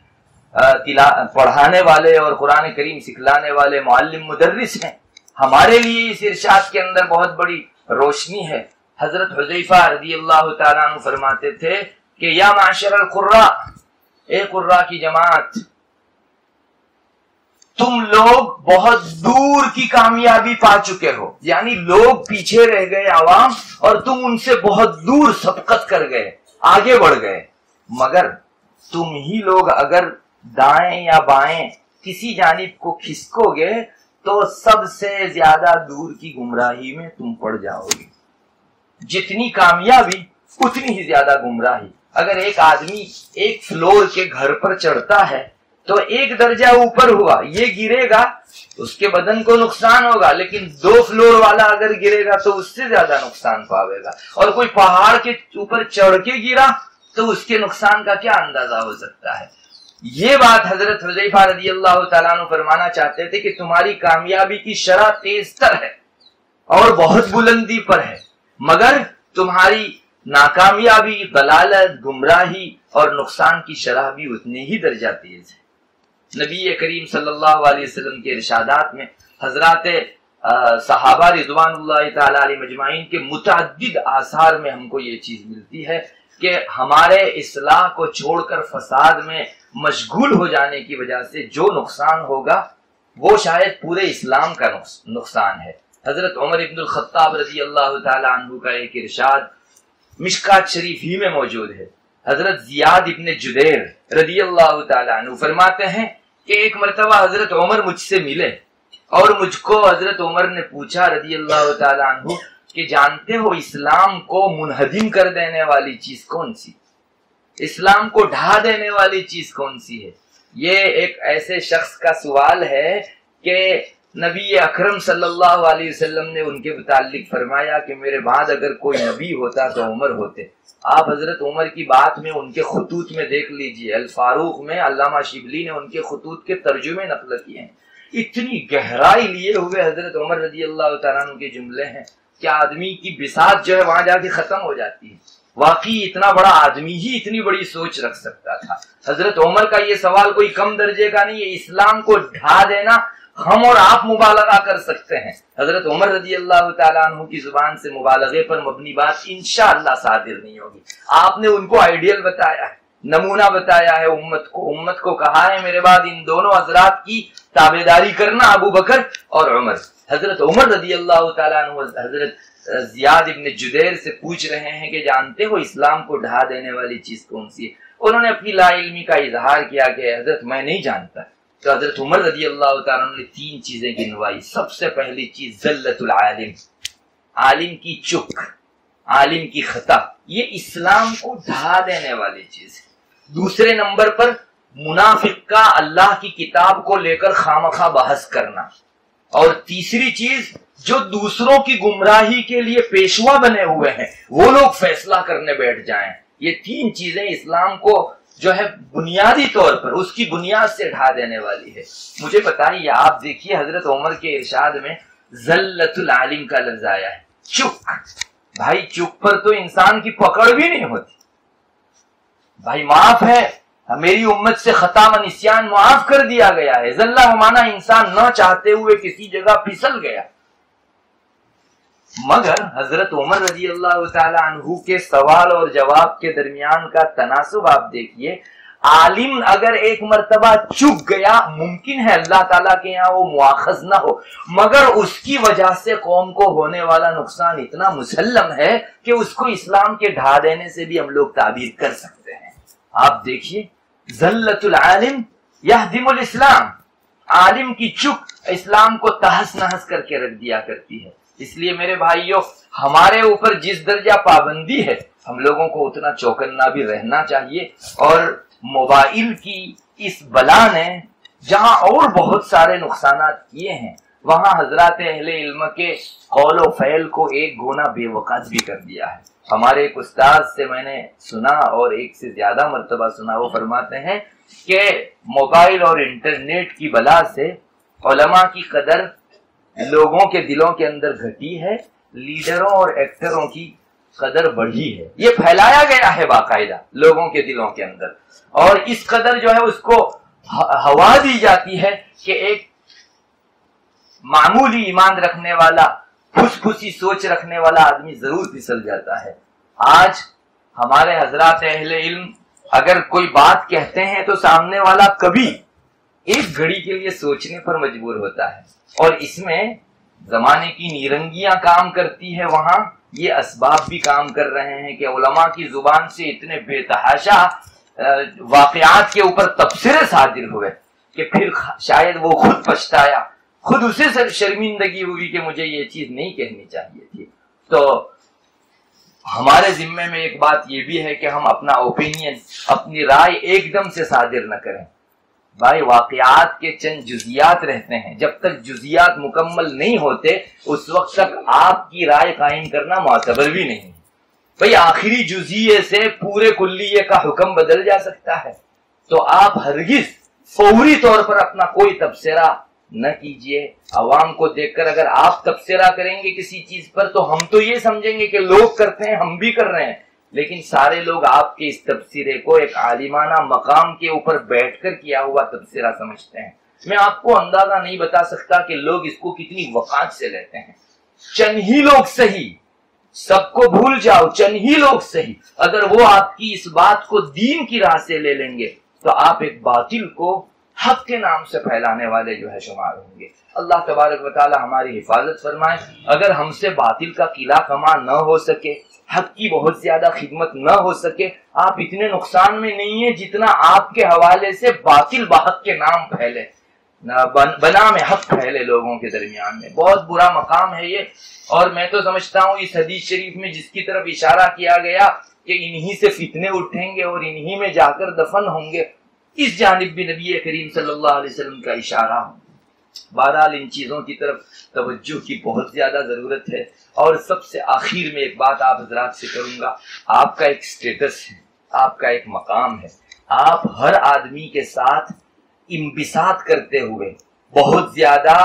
پڑھانے والے اور قرآن کریم سکھلانے والے معلم مدرس ہیں۔ ہمارے لیے اس ارشاد کے اندر بہت بڑی روشنی ہے۔ حضرت حذیفہ رضی اللہ تعالیٰ عنہ فرماتے تھے کہ یا معاشر القراء، اے قراء کی جماعت، تم لوگ بہت دور کی کامیابی پا چکے ہو، یعنی لوگ پیچھے رہ گئے عوام، اور تم ان سے بہت دور سبقت کر گئے، آگے بڑھ گئے، مگر تم ہی لوگ اگر دائیں یا بائیں کسی جانب کو کھسکو گے تو سب سے زیادہ دور کی گمراہی میں تم پڑ جاؤ گے۔ جتنی کامیابی اتنی ہی زیادہ گمراہی۔ اگر ایک آدمی ایک فلور کے گھر پر چڑھتا ہے تو ایک درجہ اوپر ہوا، یہ گرے گا، اس کے بدن کو نقصان ہوگا، لیکن 2 فلور والا اگر گرے گا تو اس سے زیادہ نقصان پاوے گا۔ اور کوئی پہاڑ کے اوپر چڑھ کے گرا تو اس کے نقصان کا کیا اندازہ ہو سکتا ہے۔ یہ بات حضرت حذیفہ رضی اللہ تعالیٰ عنہ فرمانا چاہتے تھے کہ تمہاری کامیابی کی شرح تیز تر ہے اور بہت بلندی پر ہے، مگر تمہاری ناکامیابی، ضلالت، گمراہی اور نقصان کی شرح بھی اتنی ہی درجہ تیز ہے۔ نبی کریم صلی اللہ علیہ وسلم کے ارشادات میں حضرات صحابہ رضوان اللہ تعالی علیہ مجمعین کے متعدد آثار میں ہم کو یہ چیز ملتی ہے کہ ہمارے اصلاح کو چھوڑ کر فساد میں مشغول ہو جانے کی وجہ سے جو نقصان ہوگا وہ شاید پورے اسلام کا نقصان ہے۔ حضرت عمر ابن الخطاب رضی اللہ تعالی عنہ کا ایک ارشاد مشکات شریف ہی میں موجود ہے۔ حضرت زیاد ابن جدیر رضی اللہ تعالی عنہ فرماتے ہیں کہ ایک مرتبہ حضرت عمر مجھ سے ملے اور مجھ کو حضرت عمر نے پوچھا رضی اللہ تعالی عنہ کہ جانتے ہو اسلام کو منہدم کر دینے والی چیز کون سی، اسلام کو ڈھا دینے والی چیز کون سی ہے؟ یہ ایک ایسے شخص کا سوال ہے کہ نبی اکرم صلی اللہ علیہ وسلم نے ان کے متعلق فرمایا کہ میرے بعد اگر کوئی نبی ہوتا تو عمر ہوتے۔ آپ حضرت عمر کی بات میں ان کے خطوط میں دیکھ لیجئے، الفاروق میں علامہ شبلی نے ان کے خطوط کے ترجمے نقل کیے ہیں۔ اتنی گہرائی لیے ہوئے حضرت عمر رضی اللہ تعالیٰ عنہ کے جملے ہیں کہ آدمی کی بساط جو ہے وہاں جا کے ختم ہو جاتی ہے۔ واقعی اتنا بڑا آدمی ہی اتنی بڑی سوچ رکھ سکتا تھا۔ حضرت عمر کا یہ سوال کوئی کم درجے کا نہیں ہے، اسلام کو ڈھا دینا ہم اور آپ مبالغہ کر سکتے ہیں، حضرت عمر رضی اللہ تعالیٰ عنہ کی زبان سے مبالغے پر مبنی بات انشاءاللہ صادر نہیں ہوگی۔ آپ نے ان کو آئیڈیل بتایا ہے، نمونہ بتایا ہے امت کو کہا ہے میرے بعد ان دونوں حضرات کی تابعداری کرنا، ابو بکر اور عمر۔ حضرت عمر رضی اللہ تعالیٰ عنہ حضرت زیاد ابن جدیر سے پوچھ رہے ہیں کہ جانتے ہو اسلام کو ڈھا دینے والی چیز کون سی ہے؟ انہوں نے اپنی لا علمی کا اظہار کیا کہ حضرت میں نہیں جانتا۔ تو حضرت عمر رضی اللہ تعالیٰ عنہ نے 3 چیزیں گنوائی۔ سب سے پہلی چیز ذلت العالم، عالم کی چک، عالم کی خطا، یہ اسلام کو ڈھا دینے والی چیز ہے۔ دوسرے نمبر پر منافق کا اللہ کی کتاب کو لے کر خامخواہ بحث کرنا، اور تیسری چیز جو دوسروں کی گمراہی کے لیے پیشوا بنے ہوئے ہیں وہ لوگ فیصلہ کرنے بیٹھ جائیں۔ یہ 3 چیزیں اسلام کو جو ہے بنیادی طور پر اس کی بنیاد سے ڈھا دینے والی ہے۔ مجھے بتائیے، آپ دیکھیے حضرت عمر کے ارشاد میں ذلت العالم کا لفظ آیا ہے، چک۔ بھائی چک پر تو انسان کی پکڑ بھی نہیں ہوتی، بھائی معاف ہے، میری امت سے خطا و نسیان معاف کر دیا گیا ہے۔ ذلہ مانا انسان نہ چاہتے ہوئے کسی جگہ پھسل گیا۔ مگر حضرت عمر رضی اللہ تعالی عنہ کے سوال اور جواب کے درمیان کا تناسب آپ دیکھیے۔ عالم اگر ایک مرتبہ چک گیا، ممکن ہے اللہ تعالیٰ کے یہاں وہ مؤاخذ نہ ہو، مگر اس کی وجہ سے قوم کو ہونے والا نقصان اتنا مسلم ہے کہ اس کو اسلام کے ڈھا دینے سے بھی ہم لوگ تعبیر کر سکتے ہیں۔ آپ دیکھیے، ذلت العالم یہدم الاسلام، عالم کی چک اسلام کو تہس نہس کر کے رکھ دیا کرتی ہے۔ اس لیے میرے بھائیوں، ہمارے اوپر جس درجہ پابندی ہے ہم لوگوں کو اتنا چوکنا بھی رہنا چاہیے۔ اور موبائل کی اس بلا نے جہاں اور بہت سارے نقصانات کیے ہیں، وہاں حضرات اہل علم کے قول و فعل کو ایک گونا بے وقت بھی کر دیا ہے۔ ہمارے ایک استاد سے میں نے سنا، اور ایک سے زیادہ مرتبہ سنا، وہ فرماتے ہیں کہ موبائل اور انٹرنیٹ کی بلا سے علماء کی قدر لوگوں کے دلوں کے اندر گھٹی ہے، لیڈروں اور ایکٹروں کی قدر بڑھی ہے۔ یہ پھیلایا گیا ہے باقاعدہ لوگوں کے دلوں کے اندر، اور اس قدر جو ہے اس کو ہوا دی جاتی ہے کہ ایک معمولی ایمان رکھنے والا، پھس پھسی سوچ رکھنے والا آدمی ضرور پھسل جاتا ہے۔ آج ہمارے حضرات اہل علم اگر کوئی بات کہتے ہیں تو سامنے والا کبھی ایک گھڑی کے لیے سوچنے پر مجبور ہوتا ہے، اور اس میں زمانے کی نیرنگیاں کام کرتی ہے، وہاں یہ اسباب بھی کام کر رہے ہیں کہ علماء کی زبان سے اتنے بے تحاشا واقعات کے اوپر تبصرے صادر ہوئے کہ پھر شاید وہ خود پچھتایا، خود اسے شرمندگی ہوئی کہ مجھے یہ چیز نہیں کہنی چاہیے تھی۔ تو ہمارے ذمے میں ایک بات یہ بھی ہے کہ ہم اپنا اوپینین، اپنی رائے ایک دم سے صادر نہ کریں۔ بھائی واقعات کے چند جزیات رہتے ہیں، جب تک جزیات مکمل نہیں ہوتے اس وقت تک آپ کی رائے قائم کرنا معتبر بھی نہیں۔ بھائی آخری جزیے سے پورے کلیے کا حکم بدل جا سکتا ہے، تو آپ ہرگز فوری طور پر اپنا کوئی تبصرہ نہ کیجئے. عوام کو دیکھ کر اگر آپ تبصرہ کریں گے کسی چیز پر تو ہم تو یہ سمجھیں گے کہ لوگ کرتے ہیں ہم بھی کر رہے ہیں، لیکن سارے لوگ آپ کے اس تبصرے کو ایک عالمانہ مقام کے اوپر بیٹھ کر کیا ہوا تبصرہ سمجھتے ہیں. میں آپ کو اندازہ نہیں بتا سکتا کہ لوگ اس کو کتنی وقار سے لیتے ہیں. چند ہی لوگ صحیح، سب کو بھول جاؤ، چند ہی لوگ صحیح اگر وہ آپ کی اس بات کو دین کی راہ سے لے لیں گے تو آپ ایک باطل کو حق کے نام سے پھیلانے والے جو ہے شمار ہوں گے. اللہ تبارک و تعالی ہماری حفاظت فرمائے. اگر ہم سے باطل کا قلعہ کما نہ ہو سکے، حق کی بہت زیادہ خدمت نہ ہو سکے، آپ اتنے نقصان میں نہیں ہیں جتنا آپ کے حوالے سے باطل بحق کے نام پھیلے، بنام حق پھیلے لوگوں کے درمیان میں. بہت برا مقام ہے یہ. اور میں تو سمجھتا ہوں اس حدیث شریف میں جس کی طرف اشارہ کیا گیا کہ انہی سے فتنے اٹھیں گے اور انہی میں جا کر دفن ہوں گے، اس جانب بھی نبی کریم صلی اللہ علیہ وسلم کا اشارہ. بہرحال ان چیزوں کی طرف توجہ کی بہت زیادہ ضرورت ہے. اور سب سے آخر میں ایک بات آپ حضرات سے کروں گا. آپ کا ایک سٹیٹس ہے، آپ کا ایک مقام ہے. آپ ہر آدمی کے ساتھ انبساط کرتے ہوئے بہت زیادہ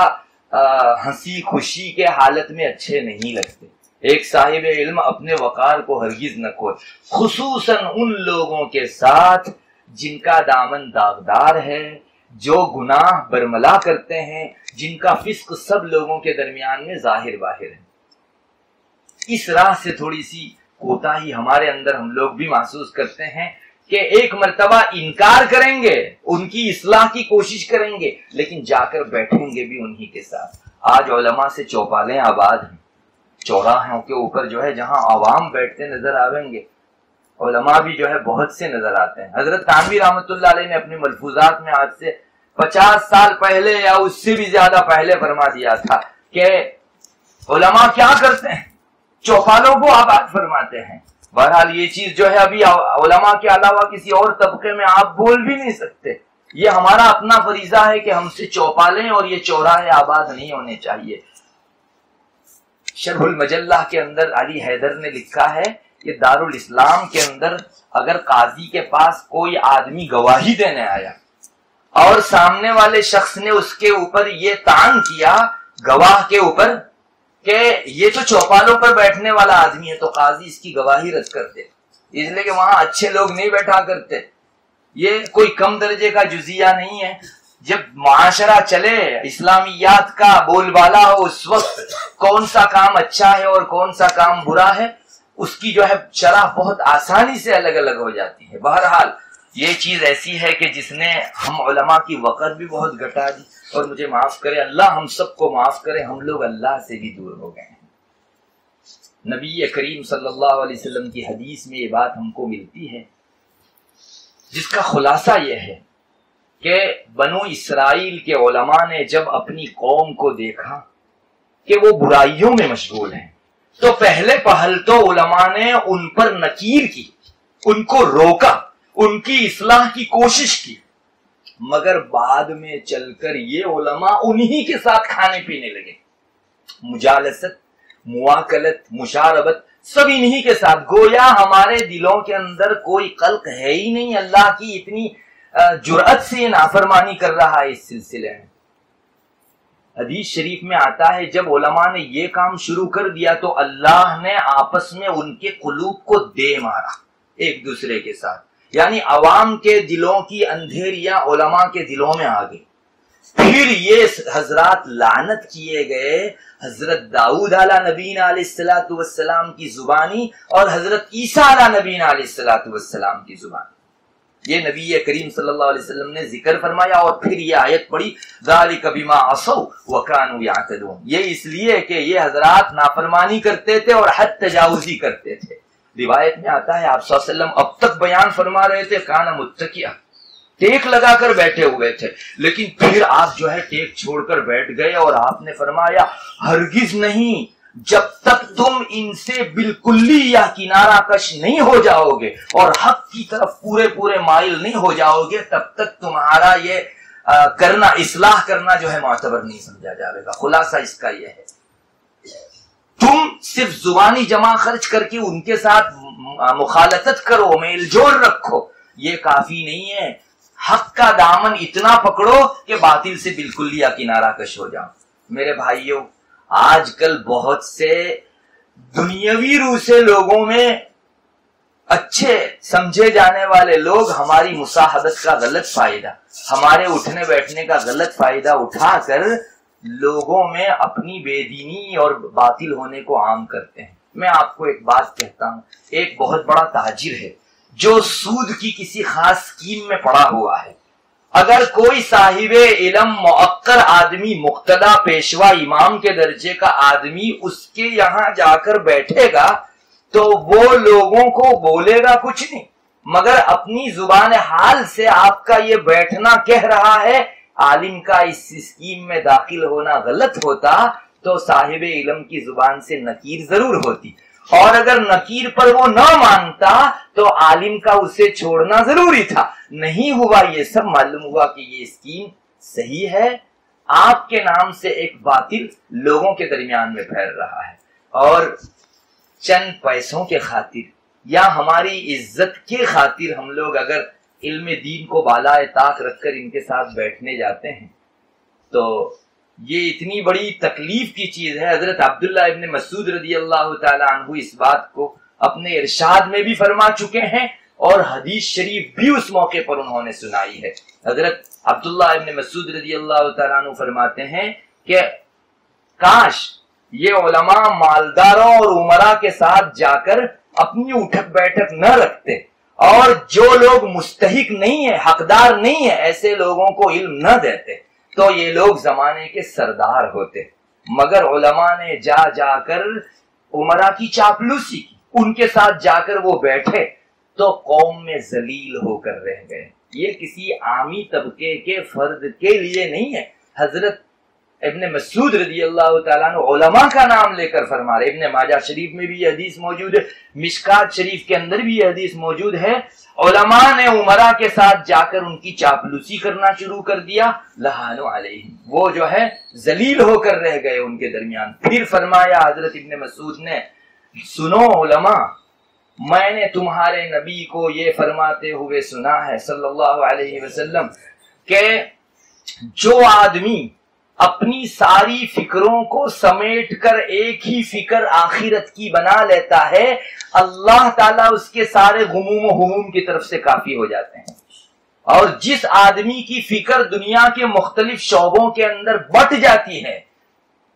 ہنسی خوشی کے حالت میں اچھے نہیں لگتے. ایک صاحب علم اپنے وقار کو ہرگز نہ کھوئے، خصوصاً ان لوگوں کے ساتھ جن کا دامن داغدار ہے، جو گناہ برملا کرتے ہیں، جن کا فسق سب لوگوں کے درمیان میں ظاہر باہر ہے. اس راہ سے تھوڑی سی کوتاہی ہمارے اندر ہم لوگ بھی محسوس کرتے ہیں کہ ایک مرتبہ انکار کریں گے، ان کی اصلاح کی کوشش کریں گے، لیکن جا کر بیٹھیں گے بھی انہی کے ساتھ. آج علماء سے چوپالیں آباد ہیں، چوراہوں کے اوپر جو ہے جہاں عوام بیٹھتے نظر آئیں گے، علماء بھی جو ہے بہت سے نظر آتے ہیں. حضرت تھانوی رحمۃ اللہ علیہ نے اپنے ملفوظات میں آج سے 50 سال پہلے یا اس سے بھی زیادہ پہلے فرما دیا تھا کہ علماء کیا کرتے ہیں، چوپالوں کو آباد فرماتے ہیں. بہرحال یہ چیز جو ہے ابھی علماء کے علاوہ کسی اور طبقے میں آپ بول بھی نہیں سکتے. یہ ہمارا اپنا فریضہ ہے کہ ہم سے چوپالیں اور یہ چوراہے آباد نہیں ہونے چاہیے. شرح المجلہ کے اندر علی حیدر نے لکھا ہے کہ دارالاسلام کے اندر اگر قاضی کے پاس کوئی آدمی گواہی دینے آیا اور سامنے والے شخص نے اس کے اوپر یہ طعن کیا گواہ کے اوپر کہ یہ تو چوپالوں پر بیٹھنے والا آدمی ہے، تو قاضی اس کی گواہی رد کرتے، اس لیے کہ وہاں اچھے لوگ نہیں بیٹھا کرتے. یہ کوئی کم درجے کا جزیہ نہیں ہے. جب معاشرہ چلے، اسلامیات کا بول بالا ہو، اس وقت کون سا کام اچھا ہے اور کون سا کام برا ہے اس کی جو ہے شرح بہت آسانی سے الگ الگ ہو جاتی ہے. بہرحال یہ چیز ایسی ہے کہ جس نے ہم علماء کی وقت بھی بہت گھٹا دی. اور مجھے معاف کرے اللہ، ہم سب کو معاف کرے، ہم لوگ اللہ سے بھی دور ہو گئے ہیں. نبی کریم صلی اللہ علیہ وسلم کی حدیث میں یہ بات ہم کو ملتی ہے جس کا خلاصہ یہ ہے کہ بنو اسرائیل کے علماء نے جب اپنی قوم کو دیکھا کہ وہ برائیوں میں مشغول ہیں تو پہلے پہل تو علماء نے ان پر نکیر کی، ان کو روکا، ان کی اصلاح کی کوشش کی. مگر بعد میں چل کر یہ علماء انہی کے ساتھ کھانے پینے لگے. مجالست، مواکلت، مشاربت سب انہی کے ساتھ. گویا ہمارے دلوں کے اندر کوئی قلق ہے ہی نہیں، اللہ کی اتنی جرأت سے یہ نافرمانی کر رہا ہے. اس سلسلے میں حدیث شریف میں آتا ہے جب علماء نے یہ کام شروع کر دیا تو اللہ نے آپس میں ان کے قلوب کو دے مارا ایک دوسرے کے ساتھ. یعنی عوام کے دلوں کی اندھیریاں علماء کے دلوں میں آ گئی. پھر یہ حضرات لعنت کیے گئے حضرت داؤد علیہ نبینا علیہ السلام کی زبانی اور حضرت عیسیٰ علیہ نبینا علیہ السلام کی زبانی. یہ نبی کریم صلی اللہ علیہ وسلم نے ذکر فرمایا اور پھر یہ آیت پڑھی ذالک بما عصوا وکانوا یعتدون. یہ اس لیے کہ یہ حضرات نافرمانی کرتے تھے اور حد تجاوزی کرتے تھے. روایت میں آتا ہے آپ صلی اللہ علیہ وسلم اب تک بیان فرما رہے تھے کانا متکئا، ٹیک لگا کر بیٹھے ہوئے تھے، لیکن پھر آپ جو ہے ٹیک چھوڑ کر بیٹھ گئے اور آپ نے فرمایا ہرگز نہیں، جب تک تم ان سے بالکلی یا کنارہ کش نہیں ہو جاؤ گے اور حق کی طرف پورے مائل نہیں ہو جاؤ گے تب تک تمہارا یہ کرنا، اصلاح کرنا جو ہے معتبر نہیں سمجھا جائے گا. خلاصہ اس کا یہ ہے تم صرف زبانی جمع خرچ کر کے ان کے ساتھ مخالطت کرو، میل جول رکھو، یہ کافی نہیں ہے. حق کا دامن اتنا پکڑو کہ باطل سے بالکل یا کنارہ کش ہو جاؤ۔ میرے بھائیوں، آج کل بہت سے دنیاوی روح سے لوگوں میں اچھے سمجھے جانے والے لوگ ہماری مصاحبت کا غلط فائدہ، ہمارے اٹھنے بیٹھنے کا غلط فائدہ اٹھا کر لوگوں میں اپنی بے دینی اور باطل ہونے کو عام کرتے ہیں۔ میں آپ کو ایک بات کہتا ہوں، ایک بہت بڑا تاجر ہے جو سود کی کسی خاص اسکیم میں پڑا ہوا ہے، اگر کوئی صاحب علم مؤقر آدمی، مقتدی پیشوا امام کے درجے کا آدمی اس کے یہاں جا کر بیٹھے گا تو وہ لوگوں کو بولے گا کچھ نہیں، مگر اپنی زبان حال سے آپ کا یہ بیٹھنا کہہ رہا ہے عالم کا اس اسکیم میں داخل ہونا غلط ہوتا تو صاحب علم کی زبان سے نکیر ضرور ہوتی، اور اگر نکیر پر وہ نہ مانتا تو عالم کا اسے چھوڑنا ضروری تھا۔ نہیں ہوا یہ سب، معلوم ہوا کہ یہ اسکیم صحیح ہے، آپ کے نام سے ایک باطل لوگوں کے درمیان میں پھیل رہا ہے، اور چند پیسوں کے خاطر یا ہماری عزت کے خاطر ہم لوگ اگر علم دین کو بالائے طاق رکھ کر ان کے ساتھ بیٹھنے جاتے ہیں تو یہ اتنی بڑی تکلیف کی چیز ہے۔ حضرت عبداللہ ابن مسعود رضی اللہ تعالیٰ عنہ اس بات کو اپنے ارشاد میں بھی فرما چکے ہیں اور حدیث شریف بھی اس موقع پر انہوں نے سنائی ہے۔ حضرت عبداللہ ابن مسعود رضی اللہ تعالیٰ عنہ فرماتے ہیں کہ کاش یہ علماء مالداروں اور عمراء کے ساتھ جا کر اپنی اٹھک بیٹھک نہ رکھتے، اور جو لوگ مستحق نہیں ہیں، حقدار نہیں ہیں، ایسے لوگوں کو علم نہ دیتے تو یہ لوگ زمانے کے سردار ہوتے، مگر علماء نے جا جا کر عمراء کی چاپلوسی کی، ان کے ساتھ جا کر وہ بیٹھے تو قوم میں ذلیل ہو کر رہ گئے۔ یہ کسی عامی طبقے کے فرد کے لیے نہیں ہے، حضرت ابن مسعود رضی اللہ تعالیٰ عنہ علماء کا نام لے کر فرما رہے۔ ابن ماجہ شریف میں بھی یہ حدیث موجود ہے، مشکات شریف کے اندر بھی یہ حدیث موجود ہے، علماء نے عمراء کے ساتھ جا کر ان کی چاپلوسی کرنا شروع کر دیا، لعنوا علیہم، وہ جو ہے ذلیل ہو کر رہ گئے ان کے درمیان۔ پھر فرمایا حضرت ابن مسعود نے، سنو علماء، میں نے تمہارے نبی کو یہ فرماتے ہوئے سنا ہے صلی اللہ علیہ وسلم کہ جو آدمی اپنی ساری فکروں کو سمیٹ کر ایک ہی فکر آخرت کی بنا لیتا ہے، اللہ تعالیٰ اس کے سارے غموم و ہموم کی طرف سے کافی ہو جاتے ہیں، اور جس آدمی کی فکر دنیا کے مختلف شعبوں کے اندر بٹ جاتی ہے،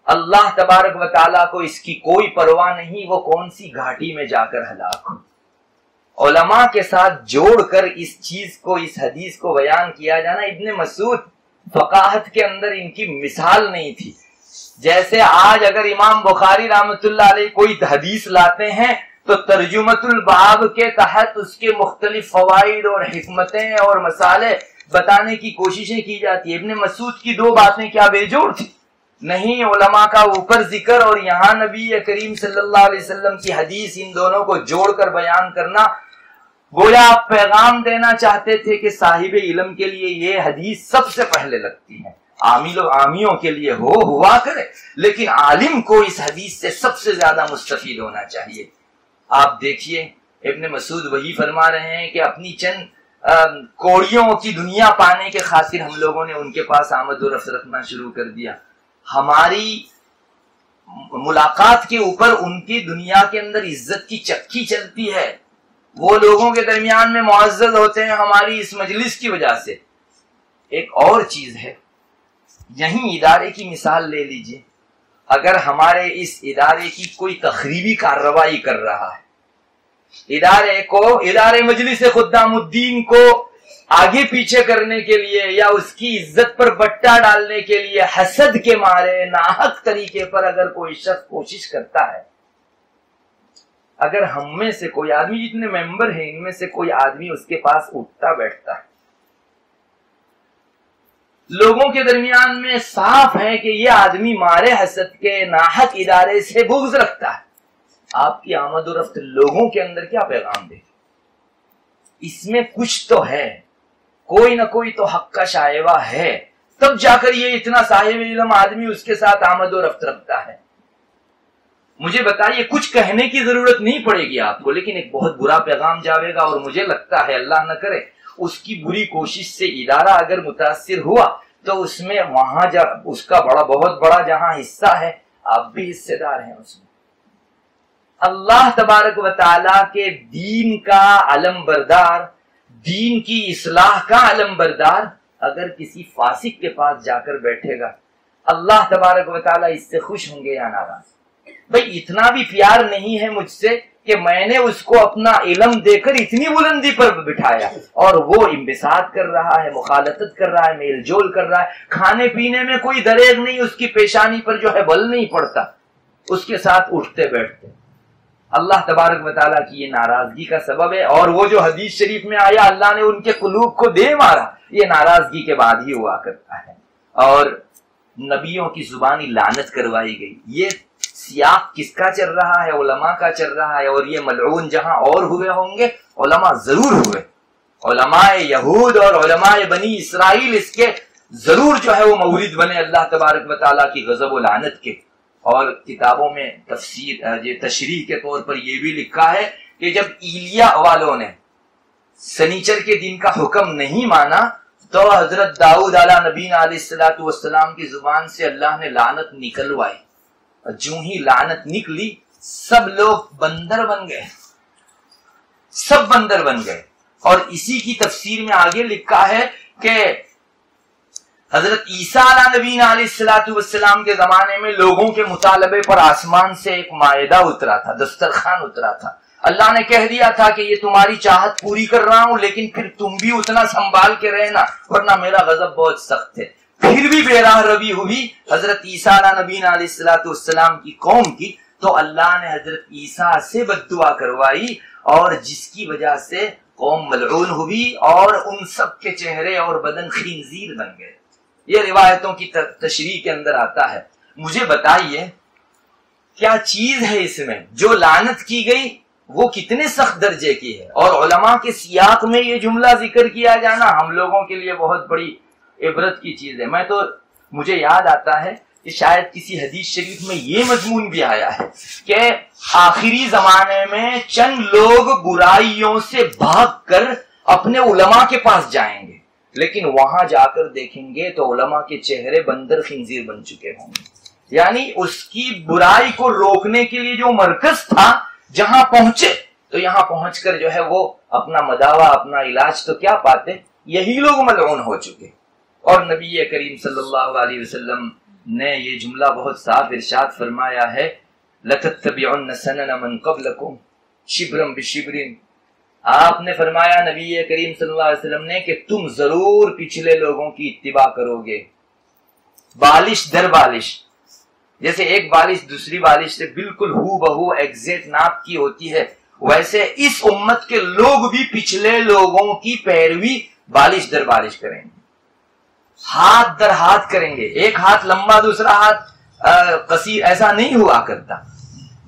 اللہ تبارک و تعالیٰ کو اس کی کوئی پرواہ نہیں، وہ کون سی گھاٹی میں جا کر ہلاک ہو۔ علماء کے ساتھ جوڑ کر اس چیز کو، اس حدیث کو بیان کیا جانا، ابن مسعود فقاہت کے اندر ان کی مثال نہیں تھی۔ جیسے آج اگر امام بخاری رحمۃ اللہ علیہ کوئی حدیث لاتے ہیں تو ترجمۃ الباب کے تحت اس کے مختلف فوائد اور حکمتیں اور مسائل بتانے کی کوششیں کی جاتی ہیں۔ ابن مسعود کی دو باتیں کیا بے جوڑ تھی؟ نہیں، علماء کا اوپر ذکر اور یہاں نبی کریم صلی اللہ علیہ وسلم کی حدیث، ان دونوں کو جوڑ کر بیان کرنا، گویا آپ پیغام دینا چاہتے تھے کہ صاحب علم کے لیے یہ حدیث سب سے پہلے لگتی ہے، عامیوں کے لیے ہوا کرے، لیکن عالم کو اس حدیث سے سب سے زیادہ مستفید ہونا چاہیے۔ آپ دیکھیے ابن مسعود وہی فرما رہے ہیں کہ اپنی چند کوڑیوں کی دنیا پانے کے خاطر ہم لوگوں نے ان کے پاس آمد و رفت رکھنا شروع کر دیا۔ ہماری ملاقات کے اوپر ان کی دنیا کے اندر عزت کی چکی چلتی ہے، وہ لوگوں کے درمیان میں معزز ہوتے ہیں ہماری اس مجلس کی وجہ سے۔ ایک اور چیز ہے، یہیں ادارے کی مثال لے لیجئے، اگر ہمارے اس ادارے کی کوئی تخریبی کارروائی کر رہا ہے، ادارے مجلس خدام الدین کو آگے پیچھے کرنے کے لیے یا اس کی عزت پر بٹا ڈالنے کے لیے حسد کے مارے ناحق طریقے پر اگر کوئی شخص کوشش کرتا ہے، اگر ہم میں سے کوئی آدمی، جتنے ممبر ہیں ان میں سے کوئی آدمی اس کے پاس اٹھتا بیٹھتا ہے، لوگوں کے درمیان میں صاف ہے کہ یہ آدمی مارے حسد کے ناحق ادارے سے بغض رکھتا ہے، آپ کی آمد و رفت لوگوں کے اندر کیا پیغام دے؟ اس میں کچھ تو ہے، کوئی نہ کوئی تو حق کا شائبہ ہے، تب جا کر یہ اتنا صاحب علم آدمی اس کے ساتھ آمد و رفت رکھتا ہے۔ مجھے بتائیے، کچھ کہنے کی ضرورت نہیں پڑے گی آپ کو، لیکن ایک بہت برا پیغام جاوے گا، اور مجھے لگتا ہے اللہ نہ کرے اس کی بری کوشش سے ادارہ اگر متاثر ہوا تو اس میں وہاں اس کا بہت بڑا جہاں حصہ ہے آپ بھی حصے دار ہیں اس میں۔ اللہ تبارک و تعالیٰ کے دین کا علم بردار، دین کی اصلاح کا علم بردار اگر کسی فاسق کے پاس جا کر بیٹھے گا، اللہ تبارک و تعالیٰ اس سے خوش ہوں گے یا ناراض؟ بھئی اتنا بھی پیار نہیں ہے مجھ سے کہ میں نے اس کو اپنا علم دے کر اتنی بلندی پر بٹھایا اور وہ انبساط کر رہا ہے، مخالطت کر رہا ہے، میل جول کر رہا ہے، کھانے پینے میں کوئی دریغ نہیں، اس کی پیشانی پر جو ہے بل نہیں پڑتا، اس کے ساتھ اٹھتے بیٹھتے۔ اللہ تبارک و تعالیٰ کی یہ ناراضگی کا سبب ہے، اور وہ جو حدیث شریف میں آیا اللہ نے ان کے قلوب کو دے مارا، یہ ناراضگی کے بعد ہی ہوا کرتا ہے، اور نبیوں کی زبانی لعنت کروائی گئی۔ یہ سیاق کس کا چل رہا ہے؟ علماء کا چل رہا ہے، اور یہ ملعون جہاں اور ہوئے ہوں گے علماء ضرور ہوئے، علماء یہود اور علماء بنی اسرائیل اس کے ضرور جو ہے وہ مورد بنے اللہ تبارک و تعالیٰ کی غضب و لعنت کے۔ اور کتابوں میں تشریح کے طور پر یہ بھی لکھا ہے کہ جب ایلیا والوں نے سنیچر کے دن کا حکم نہیں مانا تو حضرت داؤد علیہ نبینا علیہ السلام کی زبان سے اللہ نے لعنت نکلوائی، اور جو ہی لعنت نکلی سب لوگ بندر بن گئے، سب بندر بن گئے۔ اور اسی کی تفسیر میں آگے لکھا ہے کہ حضرت عیسیٰ علیہ نبینا علیہ السلام کے زمانے میں لوگوں کے مطالبے پر آسمان سے ایک مائدہ اترا تھا، دسترخوان اترا تھا، اللہ نے کہہ دیا تھا کہ یہ تمہاری چاہت پوری کر رہا ہوں، لیکن پھر تم بھی اتنا سنبھال کے رہنا ورنہ میرا غضب بہت سخت ہے۔ پھر بھی بے راہ روی ہوئی حضرت عیسیٰ علیہ نبینا علیہ السلام کی قوم کی، تو اللہ نے حضرت عیسیٰ سے بد دعا کروائی، اور جس کی وجہ سے قوم ملعون ہوئی اور ان سب کے چہرے اور بدن خنزیر بن گئے۔ یہ روایتوں کی تشریح کے اندر آتا ہے۔ مجھے بتائیے کیا چیز ہے اس میں جو لعنت کی گئی وہ کتنے سخت درجے کی ہے، اور علماء کے سیاق میں یہ جملہ ذکر کیا جانا ہم لوگوں کے لیے بہت بڑی عبرت کی چیز ہے۔ مجھے یاد آتا ہے کہ شاید کسی حدیث شریف میں یہ مضمون بھی آیا ہے کہ آخری زمانے میں چند لوگ برائیوں سے بھاگ کر اپنے علماء کے پاس جائیں گے، لیکن وہاں جا کر دیکھیں گے تو علماء کے چہرے بندر خنزیر بن چکے ہوں گے۔ یعنی اس کی برائی کو روکنے کے لیے جو مرکز تھا جہاں پہنچے تو یہاں پہنچ کر جو ہے وہ اپنا مداوا، اپنا علاج تو کیا پاتے، یہی لوگ ملعون ہو چکے۔ اور نبی کریم صلی اللہ علیہ وسلم نے یہ جملہ بہت صاف ارشاد فرمایا ہے، لَتَتَّبِعُنَّ سَنَنَ مَنْ قَبْلَكُمْ شِبْرًا بِشِبْرٍ۔ آپ نے فرمایا نبی کریم صلی اللہ علیہ وسلم نے کہ تم ضرور پچھلے لوگوں کی اتباع کرو گے، بالش در بالش، جیسے ایک بالش دوسری بالش سے بالکل ہو بہو ایگزیکٹ ناپ کی ہوتی ہے، ویسے اس امت کے لوگ بھی پچھلے لوگوں کی پیروی بالش در بالش کریں گے، ہاتھ در ہاتھ کریں گے، ایک ہاتھ لمبا دوسرا ہاتھ قصیر، ایسا نہیں ہوا کرتا۔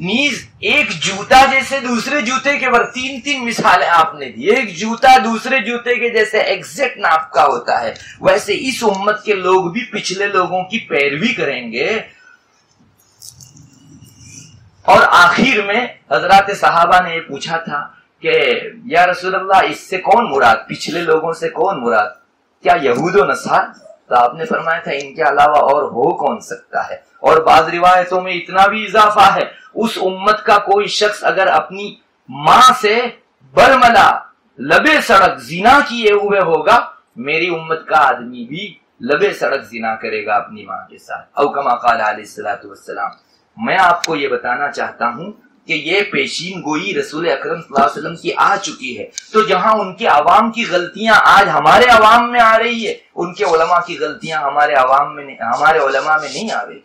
نیز ایک جوتا جیسے دوسرے جوتے کے بر تین مثالیں آپ نے دی، ایک جوتا دوسرے جوتے کے جیسے ایگزیکٹ ناپ کا ہوتا ہے، ویسے اس امت کے لوگ بھی پچھلے لوگوں کی پیروی کریں گے۔ اور آخر میں حضرات صحابہ نے یہ پوچھا تھا کہ یا رسول اللہ اس سے کون مراد، پچھلے لوگوں سے کون مراد، کیا یہود و نصارا؟ تو آپ نے فرمایا تھا ان کے علاوہ اور ہو کون سکتا ہے۔ اور بعض روایتوں میں اتنا بھی اضافہ ہے، اس امت کا کوئی شخص اگر اپنی ماں سے برملا لبے سڑک زنا کیے ہوئے ہوگا، میری امت کا آدمی بھی لبے سڑک زنا کرے گا اپنی ماں کے ساتھ، او کما قال علیہ الصلوۃ والسلام۔ میں آپ کو یہ بتانا چاہتا ہوں کہ یہ پیشین گوئی رسول اکرم صلی اللہ علیہ وسلم کی آ چکی ہے، تو جہاں ان کے عوام کی غلطیاں آج ہمارے عوام میں آ رہی ہے، ان کے علماء کی غلطیاں ہمارے عوام میں ہمارے علماء میں نہیں آ رہی۔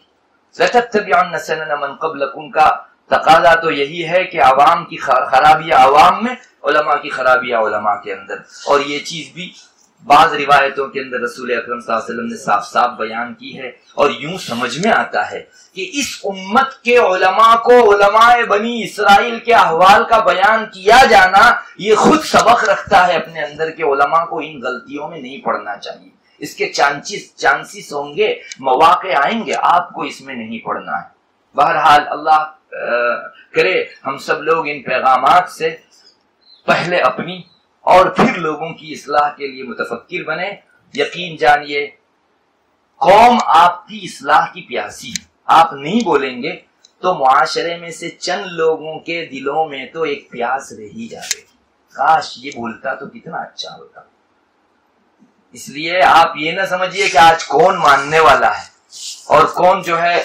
لَتَتَّبِعُنَّ سَنَنَ مَنْ قَبْلَكُمْ کا تقاضا تو یہی ہے کہ عوام کی خرابیاں عوام میں، علماء کی خرابیاں علماء کے اندر۔ اور یہ چیز بھی بعض روایتوں کے اندر رسول اکرم صلی اللہ علیہ وسلم نے صاف صاف بیان کی ہے، اور یوں سمجھ میں آتا ہے کہ اس امت کے علماء کو علماء بنی اسرائیل کے احوال کا بیان کیا جانا یہ خود سبق رکھتا ہے اپنے اندر کہ علماء کو ان غلطیوں میں نہیں پڑنا چاہیے، اس کے چانسز ہوں گے، مواقع آئیں گے، آپ کو اس میں نہیں پڑنا ہے۔ بہرحال اللہ کرے ہم سب لوگ ان پیغامات سے پہلے اپنی اور پھر لوگوں کی اصلاح کے لیے متفکر بنے. یقین جانیے قوم آپ کی اصلاح کی پیاسی. آپ نہیں بولیں گے تو معاشرے میں سے چند لوگوں کے دلوں میں تو ایک پیاس رہ ہی جائے. کاش یہ بولتا تو کتنا اچھا ہوتا. اس لیے آپ یہ نہ سمجھیے کہ آج کون ماننے والا ہے اور کون جو ہے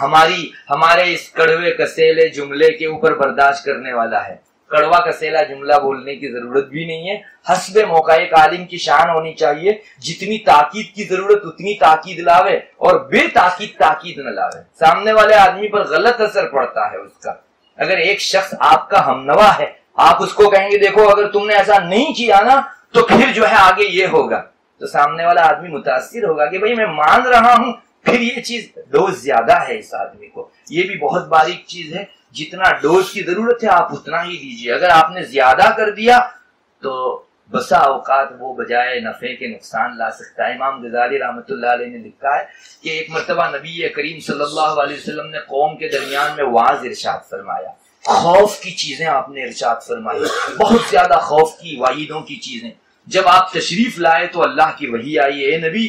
ہمارے اس کڑوے کسیلے جملے کے اوپر برداشت کرنے والا ہے. کڑوا کسیلا جملہ بولنے کی ضرورت بھی نہیں ہے. حسب موقع ایک عالم کی شان ہونی چاہیے، جتنی تاکید کی ضرورت اتنی تاکید لاوے اور بے تاکید نہ لاوے. سامنے والے آدمی پر غلط اثر پڑتا ہے اس کا. اگر ایک شخص آپ کا ہمنوا ہے، آپ اس کو کہیں گے دیکھو اگر تم نے ایسا نہیں کیا نا تو پھر جو ہے آگے یہ ہوگا، تو سامنے والا آدمی متاثر ہوگا کہ بھئی میں مان رہا ہوں، پھر یہ چیز ڈوز زیادہ ہے اس آدمی کو. یہ بھی بہت باریک چیز ہے. جتنا ڈوز کی ضرورت ہے آپ اتنا ہی دیجیے. اگر آپ نے زیادہ کر دیا تو بسا اوقات وہ بجائے نفع کے نقصان لا سکتا ہے. امام غزالی رحمۃ اللہ علیہ نے لکھا ہے کہ ایک مرتبہ نبی کریم صلی اللہ علیہ وسلم نے قوم کے درمیان میں واعظ ارشاد فرمایا. خوف کی چیزیں آپ نے ارشاد فرمائی، بہت زیادہ خوف کی وعیدوں کی چیزیں. جب آپ تشریف لائے تو اللہ کی وحی آئی، اے نبی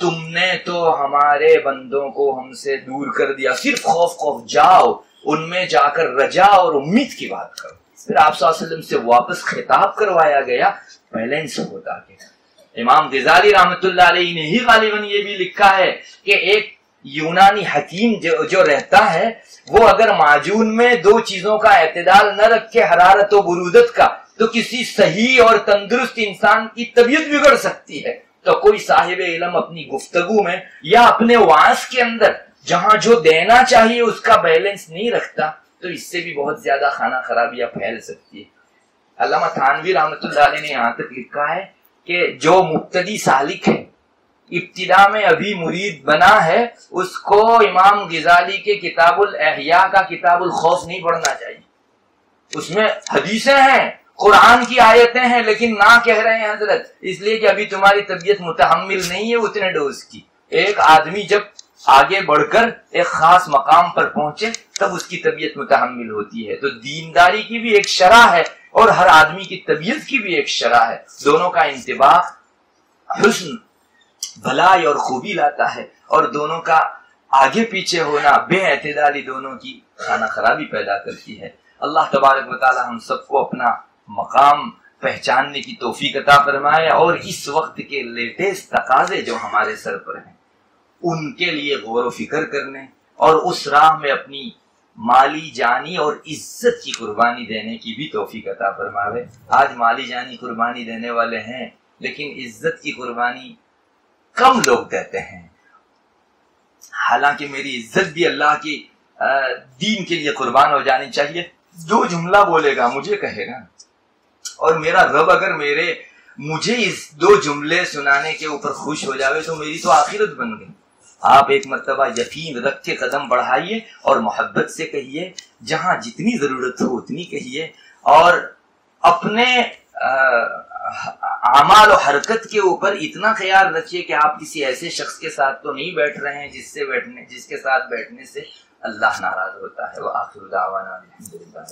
تم نے تو ہمارے بندوں کو ہم سے دور کر دیا، صرف خوف جاؤ ان میں جا کر رجا اور امید کی بات کرو. پھر آپ صلی اللہ علیہ وسلم سے واپس خطاب کروایا گیا بیلنس ہوتا کہ امام غزالی رحمۃ اللہ علیہ نے ہی غالباً یہ بھی لکھا ہے کہ ایک یونانی حکیم جو رہتا ہے وہ اگر معجون میں دو چیزوں کا اعتدال نہ رکھے، حرارت و برودت کا، تو کسی صحیح اور تندرست انسان کی طبیعت بگڑ سکتی ہے. تو کوئی صاحب علم اپنی گفتگو میں یا اپنے وعظ کے اندر جہاں جو دینا چاہیے اس کا بیلنس نہیں رکھتا تو اس سے بھی بہت زیادہ خانہ خرابیاں پھیل سکتی ہے. علامہ تھانوی رحمۃ اللہ علیہ نے یہاں تک لکھا ہے کہ جو مبتدی سالک ہے، ابتدا میں ابھی مرید بنا ہے، اس کو امام غزالی کے کتاب الاحیاء کا کتاب الخوف نہیں پڑھنا چاہیے. اس میں حدیثیں ہیں، قرآن کی آیتیں ہیں، لیکن نہ کہہ رہے ہیں حضرت اس لیے کہ ابھی تمہاری طبیعت متحمل نہیں ہے اتنے ڈوز کی. ایک آدمی جب آگے بڑھ کر ایک خاص مقام پر پہنچے تب اس کی طبیعت متحمل ہوتی ہے. تو دینداری کی بھی ایک شرح ہے اور ہر آدمی کی طبیعت کی بھی ایک شرح ہے. دونوں کا انتباہ حسن، بھلائی اور خوبی لاتا ہے، اور دونوں کا آگے پیچھے ہونا بے اعتدالی دونوں کی خانہ خرابی پیدا کرتی ہے. اللہ تبارک و تعالی ہم سب کو اپنا مقام پہچاننے کی توفیق عطا فرمائے اور اس وقت کے لیٹسٹ تقاضے جو ہمارے سر پر ہیں ان کے لیے غور و فکر کرنے اور اس راہ میں اپنی مالی جانی اور عزت کی قربانی دینے کی بھی توفیق عطا فرمائے. آج مالی جانی قربانی دینے والے ہیں لیکن عزت کی قربانی کم لوگ دیتے ہیں. حالانکہ میری عزت بھی اللہ کی دین کے لیے قربان ہو جانی چاہیے. جو جملہ بولے گا مجھے کہے گا، اور میرا رب اگر مجھے اس دو جملے سنانے کے اوپر خوش ہو جاوے تو میری تو آخرت بن گئی. آپ ایک مرتبہ یقین رکھ کے قدم بڑھائیے اور محبت سے کہیے، جہاں جتنی ضرورت ہو اتنی کہیے، اور اپنے اعمال و حرکت کے اوپر اتنا خیال رکھیے کہ آپ کسی ایسے شخص کے ساتھ تو نہیں بیٹھ رہے ہیں جس کے ساتھ بیٹھنے سے اللہ ناراض ہوتا ہے. وآخر دعوانا الحمدللہ.